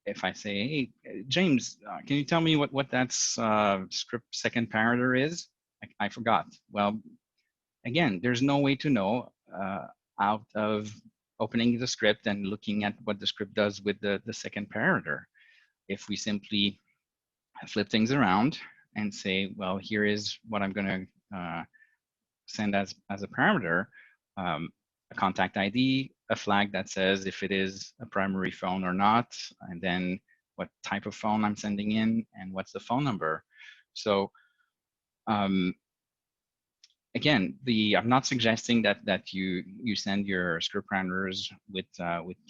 if I say, hey, James, can you tell me what that script second parameter is? I forgot. Well, again, there's no way to know out of opening the script and looking at what the script does with the second parameter. If we simply flip things around and say, well, here is what I'm going to send as a parameter, a contact ID, a flag that says if it is a primary phone or not, and then what type of phone I'm sending in and what's the phone number. So again, I'm not suggesting that you send your script parameters with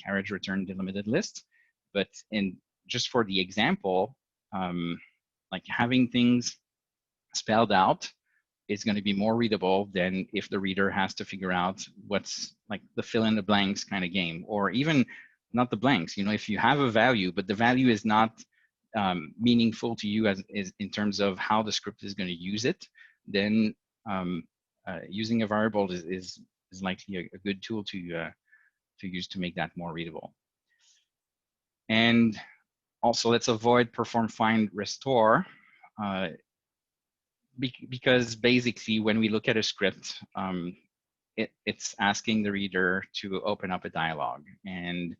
carriage return delimited list, but just for the example, like having things spelled out is going to be more readable than if the reader has to figure out what's like the fill in the blanks kind of game, or even not the blanks. If you have a value, but the value is not meaningful to you as in terms of how the script is going to use it, then using a variable is likely a good tool to use to make that more readable. And also, let's avoid perform find restore, because basically when we look at a script, it's asking the reader to open up a dialogue, and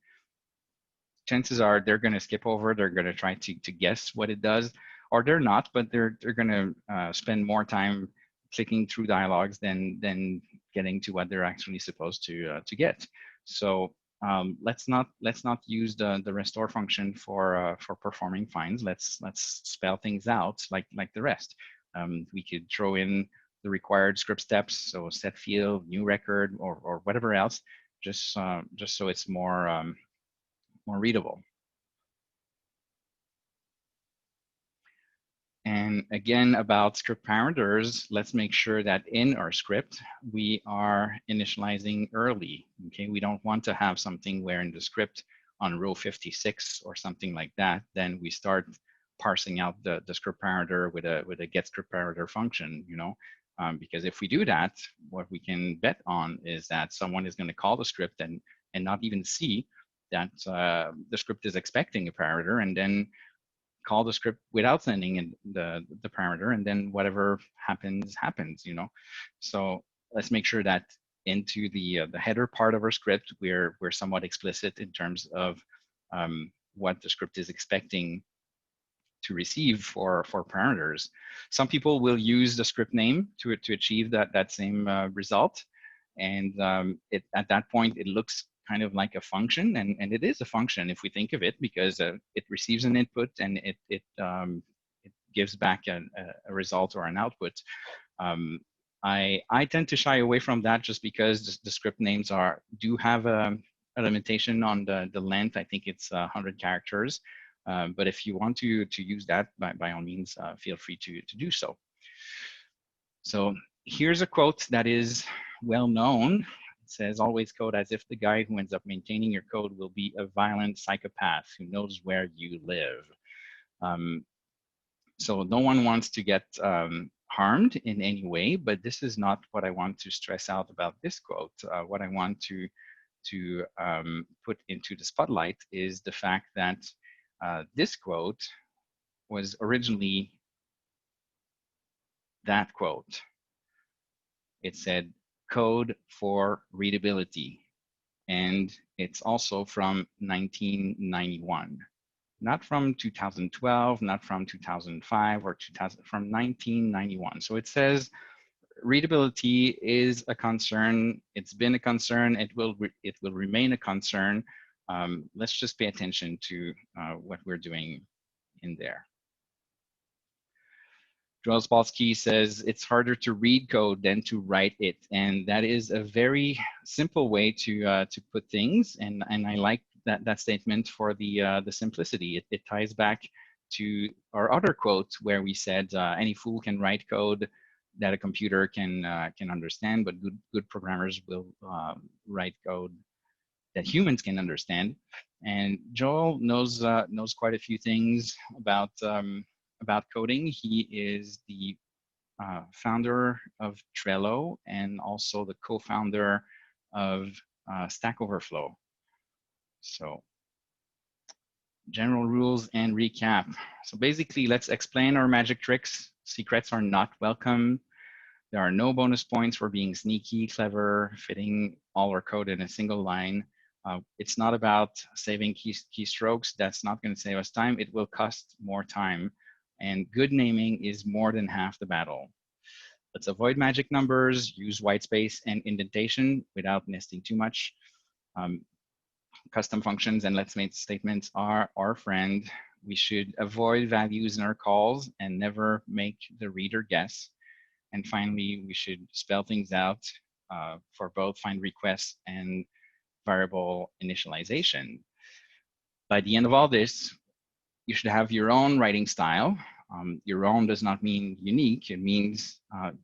chances are they're going to skip over, they're going to try to guess what it does, or they're not, but they're going to spend more time clicking through dialogues than getting to what they're actually supposed to get. So let's not use the restore function for performing finds. Let's spell things out like the rest. We could throw in the required script steps, so set field, new record, or whatever else, just so it's more readable. And again, about script parameters, let's make sure that in our script, we are initializing early. Okay, we don't want to have something where in the script on row 56 or something like that, then we start parsing out the script parameter with a get script parameter function, because if we do that, what we can bet on is that someone is going to call the script and not even see that the script is expecting a parameter, and then call the script without sending in the parameter, and then whatever happens. So let's make sure that into the header part of our script, we're somewhat explicit in terms of what the script is expecting to receive for parameters. Some people will use the script name to achieve that same result, and at that point it looks kind of like a function, and it is a function if we think of it, because it receives an input and it gives back a result or an output. I tend to shy away from that just because the script names do have a limitation on the length. I think it's 100 characters. But if you want to use that, by all means, feel free to do so. So here's a quote that is well known. It says, always code as if the guy who ends up maintaining your code will be a violent psychopath who knows where you live. So no one wants to get harmed in any way, but this is not what I want to stress out about this quote. What I want to put into the spotlight is the fact that this quote was originally that quote. It said code for readability, and it's also from 1991, not from 2012, not from 2005 or 2000, from 1991. So it says readability is a concern. It's been a concern. It will remain a concern. Let's just pay attention to what we're doing in there. Joel Spolsky says it's harder to read code than to write it, and that is a very simple way to put things. And I like that statement for the simplicity. It ties back to our other quote where we said any fool can write code that a computer can understand, but good programmers will write code that humans can understand. And Joel knows quite a few things about coding. He is the founder of Trello and also the co-founder of Stack Overflow. So general rules and recap. So basically, let's explain our magic tricks. Secrets are not welcome. There are no bonus points for being sneaky, clever, fitting all our code in a single line. It's not about saving keystrokes. That's not going to save us time. It will cost more time. And good naming is more than half the battle. Let's avoid magic numbers, use white space and indentation without nesting too much. Custom functions and let's make statements are our friend. We should avoid values in our calls and never make the reader guess. And finally, we should spell things out for both find requests and variable initialization. By the end of all this, you should have your own writing style. Your own does not mean unique. It means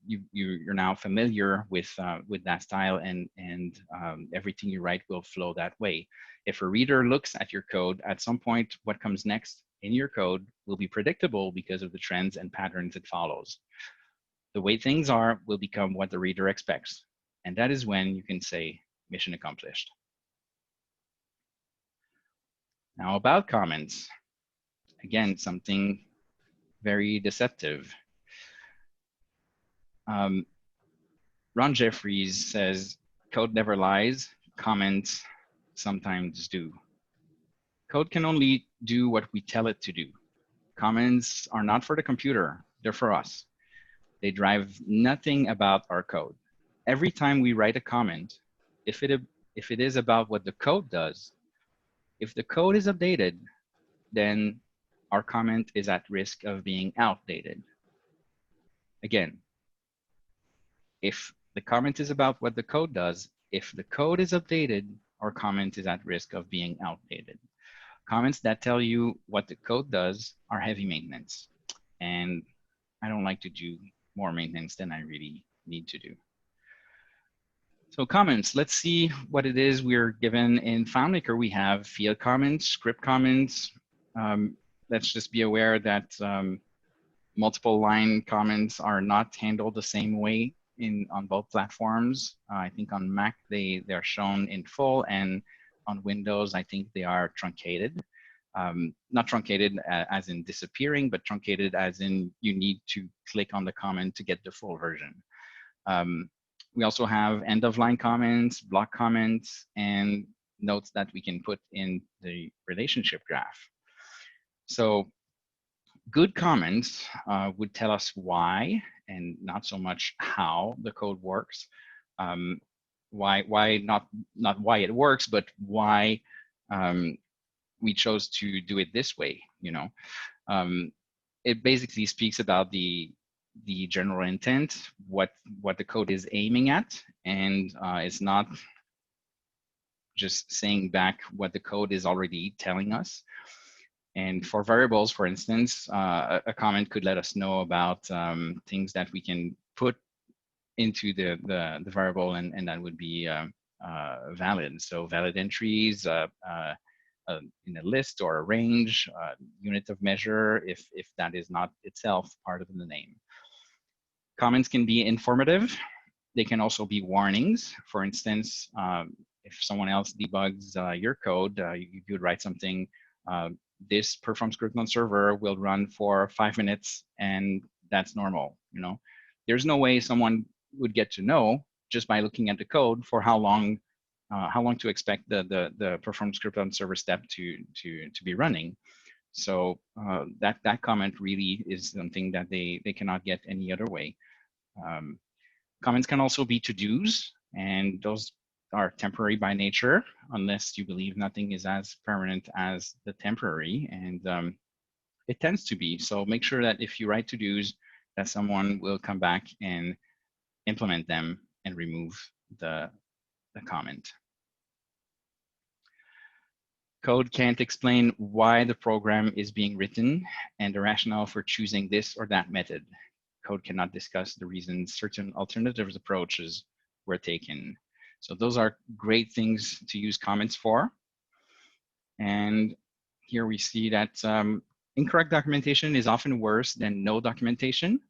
you're now familiar with that style, and everything you write will flow that way. If a reader looks at your code, at some point, what comes next in your code will be predictable because of the trends and patterns it follows. The way things are will become what the reader expects. And that is when you can say mission accomplished. Now about comments. Again, something very deceptive. Ron Jeffries says, code never lies, comments sometimes do. Code can only do what we tell it to do. Comments are not for the computer, they're for us. They drive nothing about our code. Every time we write a comment, if it is about what the code does, if the code is updated, then our comment is at risk of being outdated. Again, if the comment is about what the code does, if the code is updated, our comment is at risk of being outdated. Comments that tell you what the code does are heavy maintenance. And I don't like to do more maintenance than I really need to do. So comments, let's see what it is we're given in FileMaker. We have field comments, script comments. Let's just be aware that multiple line comments are not handled the same way on both platforms. I think on Mac, they're shown in full, and on Windows, I think they are truncated. Not truncated as in disappearing, but truncated as in you need to click on the comment to get the full version. We also have end-of-line comments, block comments, and notes that we can put in the relationship graph. So good comments would tell us why and not so much how the code works. Why not why it works, but why we chose to do it this way. You know, it basically speaks about the general intent, what the code is aiming at, and it's not just saying back what the code is already telling us. And for variables, for instance, a comment could let us know about things that we can put into the variable, and that would be valid. So valid entries in a list or a range, unit of measure, if that is not itself part of the name. Comments can be informative. They can also be warnings. For instance, if someone else debugs your code, you could write something, this perform script on server will run for 5 minutes, and that's normal. You know, there's no way someone would get to know just by looking at the code for how long to expect the perform script on server step to be running. So that comment really is something that they cannot get any other way. Comments can also be to-dos, and those are temporary by nature, unless you believe nothing is as permanent as the temporary, and it tends to be. So make sure that if you write to-dos, that someone will come back and implement them and remove the comment. Code can't explain why the program is being written and the rationale for choosing this or that method. Code cannot discuss the reasons certain alternative approaches were taken. So those are great things to use comments for. And here we see that incorrect documentation is often worse than no documentation.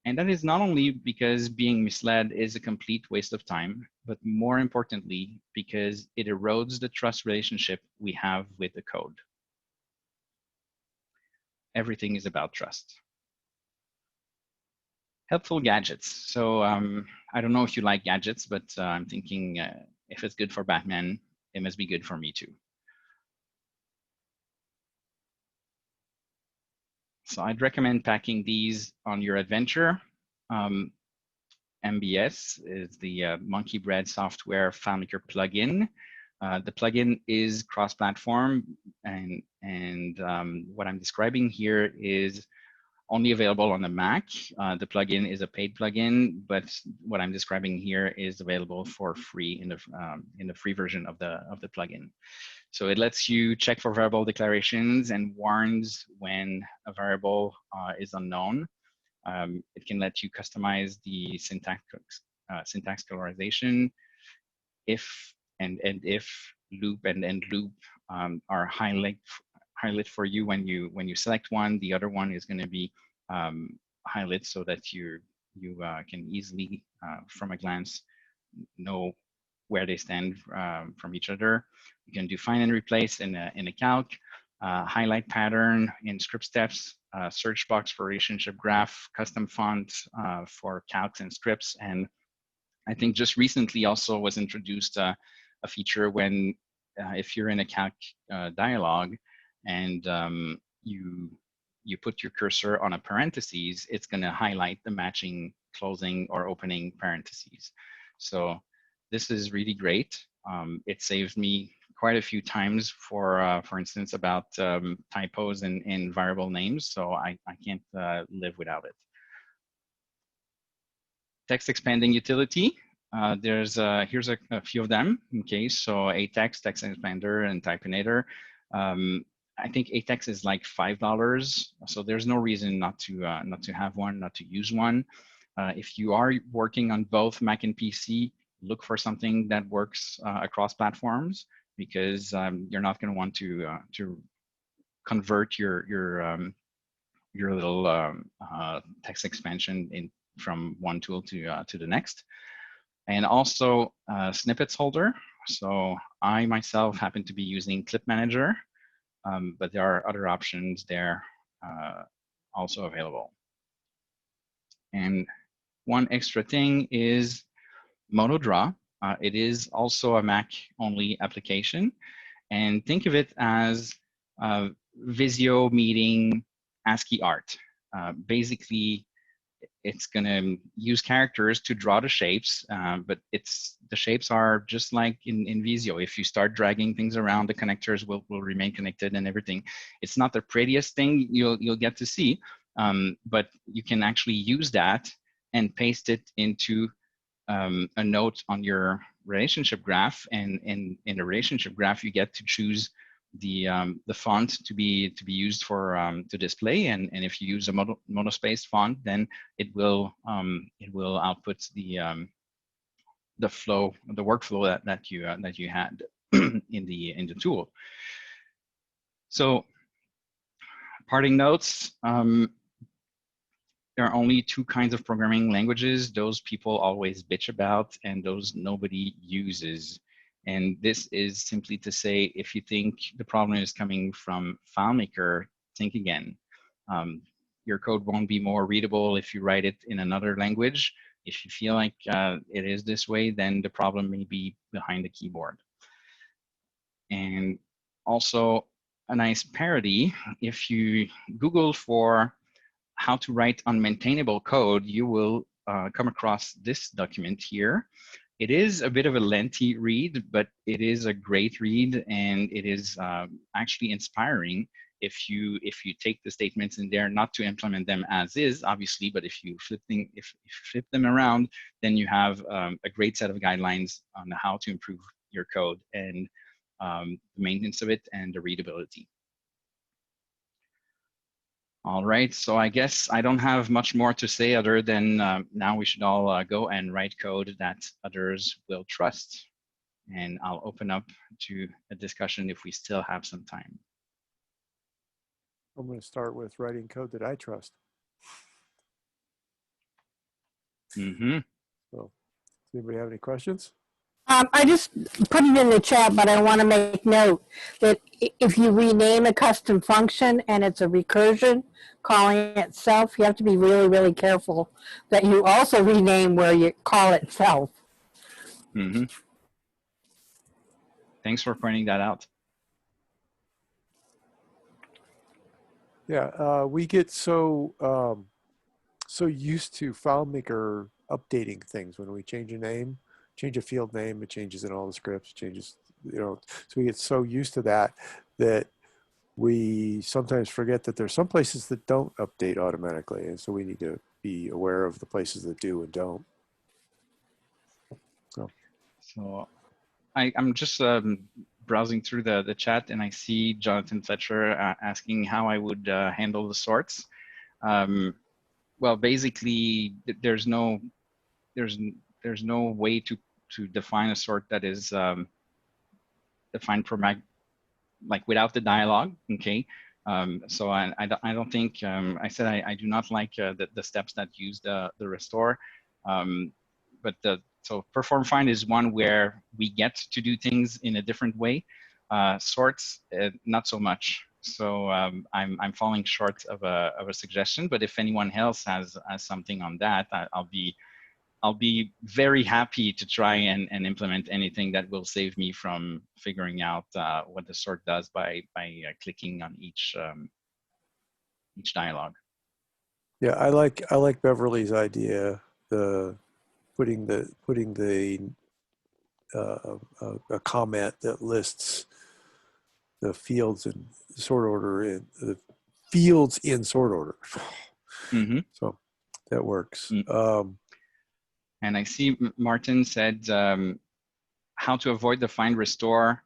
And that is not only because being misled is a complete waste of time, but more importantly, because it erodes the trust relationship we have with the code. Everything is about trust. Helpful gadgets. So I don't know if you like gadgets, but I'm thinking if it's good for Batman, it must be good for me too. So I'd recommend packing these on your adventure. MBS is the Monkey Bread software FileMaker plugin. The plugin is cross-platform, and what I'm describing here is only available on the Mac. The plugin is a paid plugin, but what I'm describing here is available for free in the free version of the plugin. So it lets you check for variable declarations and warns when a variable is unknown. It can let you customize the syntax colorization. If and if loop and end loop are highlight for you when you select one, the other one is going to be highlighted so that you can easily from a glance know where they stand from each other. You can do find and replace in a calc, highlight pattern in script steps, search box for relationship graph, custom font for calcs and scripts. And I think just recently also was introduced a feature when if you're in a calc dialog and you put your cursor on a parentheses, it's going to highlight the matching closing or opening parentheses. So this is really great. It saves me quite a few times for instance, about typos in variable names. So I can't live without it. Text expanding utility. Here's a few of them. Okay, so ATEX, text expander, and typinator. I think ATEX is like $5, so there's no reason not to have one, not to use one. If you are working on both Mac and PC, look for something that works across platforms, because you're not going to want to convert your little text expansion from one tool to the next. And also snippets holder. So I myself happen to be using Clip Manager, but there are other options there also available. And one extra thing is MonoDraw. It is also a Mac-only application. And think of it as Visio meeting ASCII art. Basically, it's going to use characters to draw the shapes, but the shapes are just like in Visio. If you start dragging things around, the connectors will remain connected and everything. It's not the prettiest thing you'll get to see, but you can actually use that and paste it into a note on your relationship graph. And in the relationship graph, you get to choose the font to be used for to display, and if you use a monospaced font, then it will output the workflow that you had in the tool. So parting notes, there are only two kinds of programming languages, those people always bitch about and those nobody uses. And this is simply to say, if you think the problem is coming from FileMaker, think again. Your code won't be more readable if you write it in another language. If you feel like it is this way, then the problem may be behind the keyboard. And also a nice parody, if you Google for how to write unmaintainable code, you will come across this document here. It is a bit of a lengthy read, but it is a great read, and it is actually inspiring if you take the statements in there, not to implement them as is, obviously, but if you flip them around, then you have a great set of guidelines on how to improve your code and the maintenance of it and the readability. All right, so I guess I don't have much more to say other than now we should all go and write code that others will trust. And I'll open up to a discussion if we still have some time. I'm going to start with writing code that I trust. Mm-hmm. So, does anybody have any questions? I just put it in the chat, but I want to make note that if you rename a custom function and it's a recursion calling itself, you have to be really, really careful that you also rename where you call itself. Mm-hmm. Thanks for pointing that out. Yeah, we get so used to FileMaker updating things. When we change a name, change a field name, it changes in all the scripts, changes, so we get so used to that we sometimes forget that there's some places that don't update automatically, and so we need to be aware of the places that do and don't. So I'm just browsing through the chat, and I see Jonathan Fletcher asking how I would handle the sorts. Well, basically, there's no way to define a sort that is defined like without the dialogue. Okay, so I don't think I said I do not like the steps that use the restore, but so perform find is one where we get to do things in a different way. Sorts, not so much. So I'm falling short of a suggestion. But if anyone else has something on that, I'll be very happy to try and implement anything that will save me from figuring out what the sort does by clicking on each dialogue. Yeah, I like Beverly's idea, putting a comment that lists the fields in sort order in the fields in sort order. Mm-hmm. So that works. Mm-hmm. And I see Martin said how to avoid the find restore.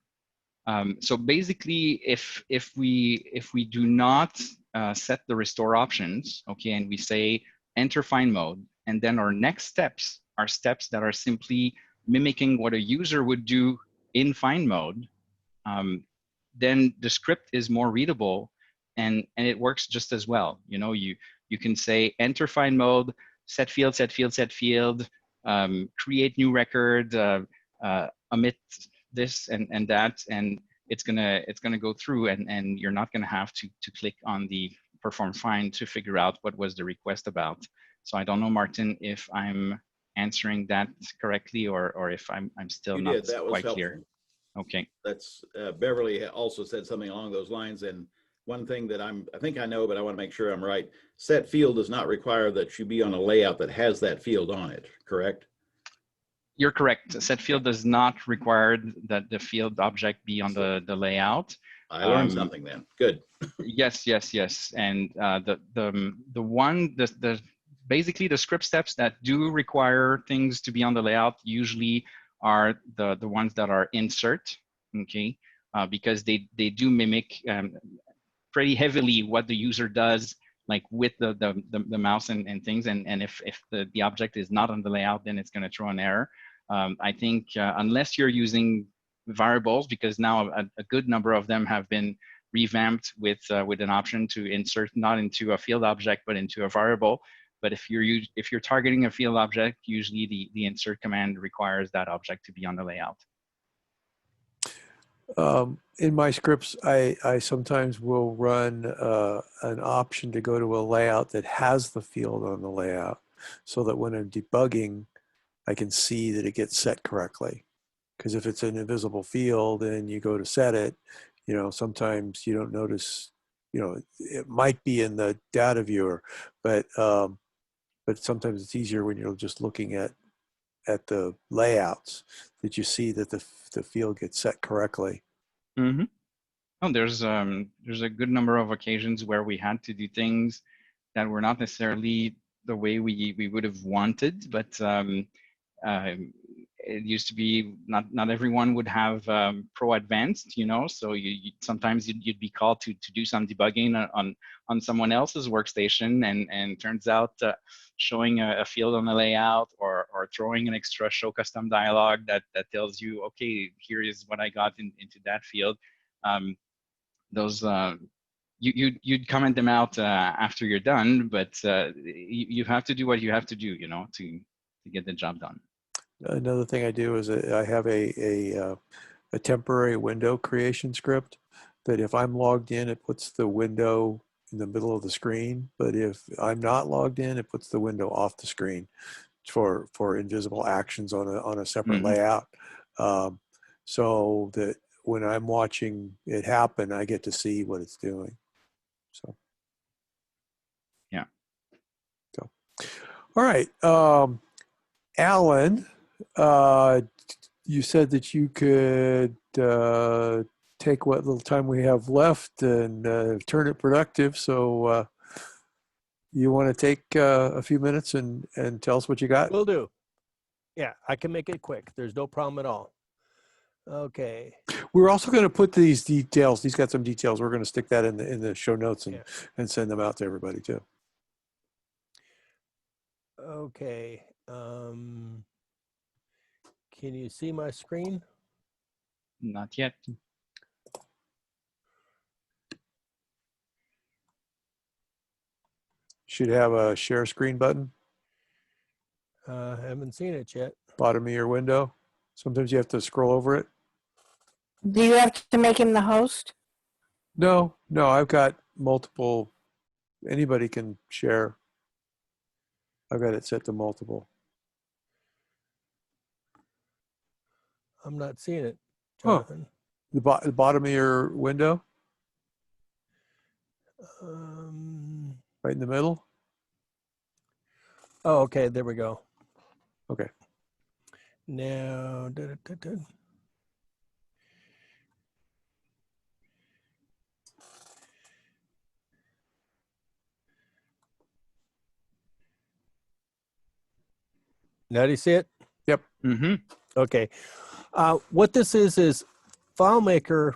So basically, if we do not set the restore options, okay, and we say enter find mode, and then our next steps are steps that are simply mimicking what a user would do in find mode, then the script is more readable, and it works just as well. You know, you can say enter find mode, set field, set field, set field, create new record, omit this and that, and it's gonna go through, and you're not gonna have to click on the perform find to figure out what was the request about. So I don't know, Martin, if I'm answering that correctly, or if I'm still You not did. That was quite helpful. clear. Okay. That's Beverly also said something along those lines. And one thing that I think I know, but I want to make sure I'm right. Set field does not require that you be on a layout that has that field on it, correct? You're correct. Set field does not require that the field object be on the layout. I learned something then. Good. Yes. And basically the script steps that do require things to be on the layout usually are the ones that are insert, okay, because they do mimic pretty heavily what the user does, like with the mouse and things. And if the object is not on the layout, then it's going to throw an error. I think unless you're using variables, because now a good number of them have been revamped with an option to insert not into a field object but into a variable. But if you're targeting a field object, usually the insert command requires that object to be on the layout. In my scripts, I sometimes will run an option to go to a layout that has the field on the layout, so that when I'm debugging, I can see that it gets set correctly. Because if it's an invisible field and you go to set it, sometimes you don't notice, it might be in the data viewer, but sometimes it's easier when you're just looking at the layouts that you see that the field gets set correctly. Mm-hmm. Oh, there's a good number of occasions where we had to do things that were not necessarily the way we would have wanted, but it used to be not everyone would have Pro Advanced, so sometimes you'd be called to do some debugging on someone else's workstation, and turns out showing a field on the layout or throwing an extra show custom dialog that tells you, okay, here is what I got into that field. Those you'd comment them out after you're done, but you have to do what you have to do, to get the job done. Another thing I do is I have a temporary window creation script that if I'm logged in, it puts the window in the middle of the screen. But if I'm not logged in, it puts the window off the screen for invisible actions on a separate layout. So that when I'm watching it happen, I get to see what it's doing. So. Yeah. So, all right. Alan, you said that you could take what little time we have left and turn it productive. So you want to take a few minutes and tell us what you got? Will do. Yeah, I can make it quick. There's no problem at all. Okay. We're also going to put these details. He's got some details. We're going to stick that in the show notes and send them out to everybody too. Okay. Can you see my screen? Not yet. Should have a share screen button. Haven't seen it yet. Bottom of your window. Sometimes you have to scroll over it. Do you have to make him the host? No, I've got multiple. Anybody can share. I've got it set to multiple. I'm not seeing it, Jonathan. Oh, the bottom of your window? Right in the middle? Oh, okay. There we go. Okay. Now, now do you see it? Yep. Mm-hmm. Okay. What this is FileMaker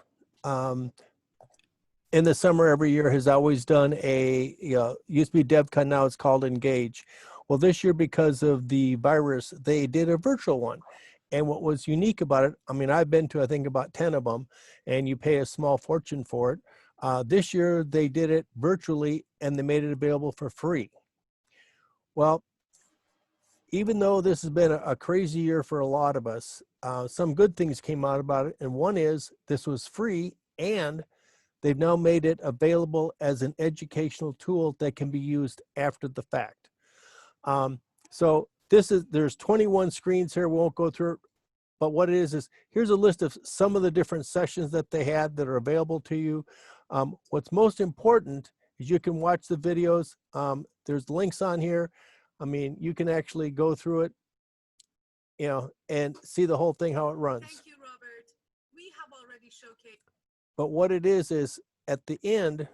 in the summer every year has always done used to be DevCon, now it's called Engage. Well, this year, because of the virus, they did a virtual one. And what was unique about it, I mean, I've been to, I think, about 10 of them, and you pay a small fortune for it. This year, they did it virtually, and they made it available for free. Well, even though this has been a crazy year for a lot of us, some good things came out about it. And one is this was free, and they've now made it available as an educational tool that can be used after the fact. So there's 21 screens here. We won't go through it. But what it is here's a list of some of the different sessions that they had that are available to you. What's most important is you can watch the videos. There's links on here. I mean, you can actually go through it, you know, and see the whole thing, how it runs. Thank you, Robert. We have already showcased. But what it is at the end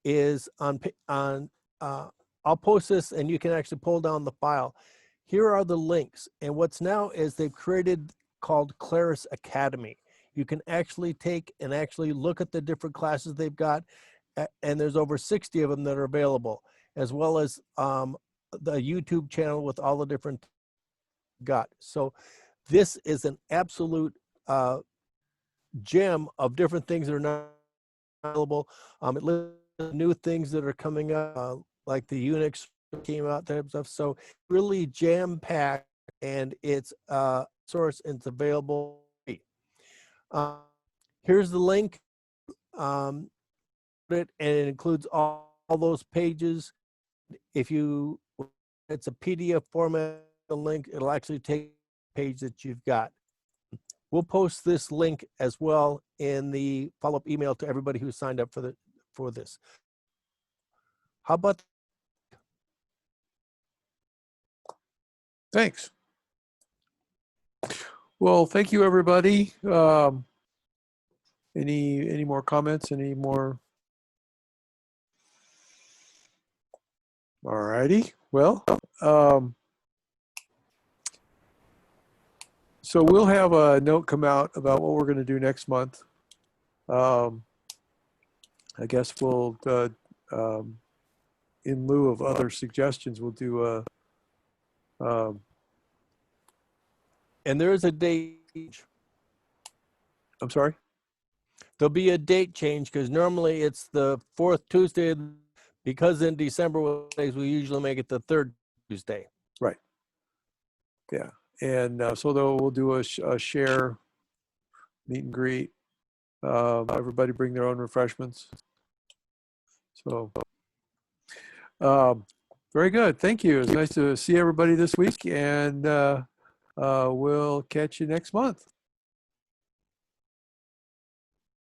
is I'll post this and you can actually pull down the file. Here are the links. And what's now is they've created called Claris Academy. You can actually take and actually look at the different classes they've got. And there's over 60 of them that are available, as well as the YouTube channel with all the different got. So this is an absolute gem of different things that are not available. It lists new things that are coming up, like the Unix came out, type of stuff. So really jam-packed, and it's source and it's available. Here's the link. And it includes all those pages. If it's a PDF format, the link, it'll actually take the page that you've got. We'll post this link as well in the follow-up email to everybody who signed up for this. How about? Thanks. Well, thank you, everybody. Any more comments? Any more? All righty. Well, so we'll have a note come out about what we're going to do next month. I guess we'll, in lieu of other suggestions, we'll do a. And there is a date. I'm sorry? There'll be a date change because normally it's the 4th Tuesday. Because in December, we usually make it the 3rd Tuesday. Right. Yeah. And so though we'll do a share meet and greet. Everybody bring their own refreshments. So very good. Thank you. It's nice to see everybody this week, and we'll catch you next month.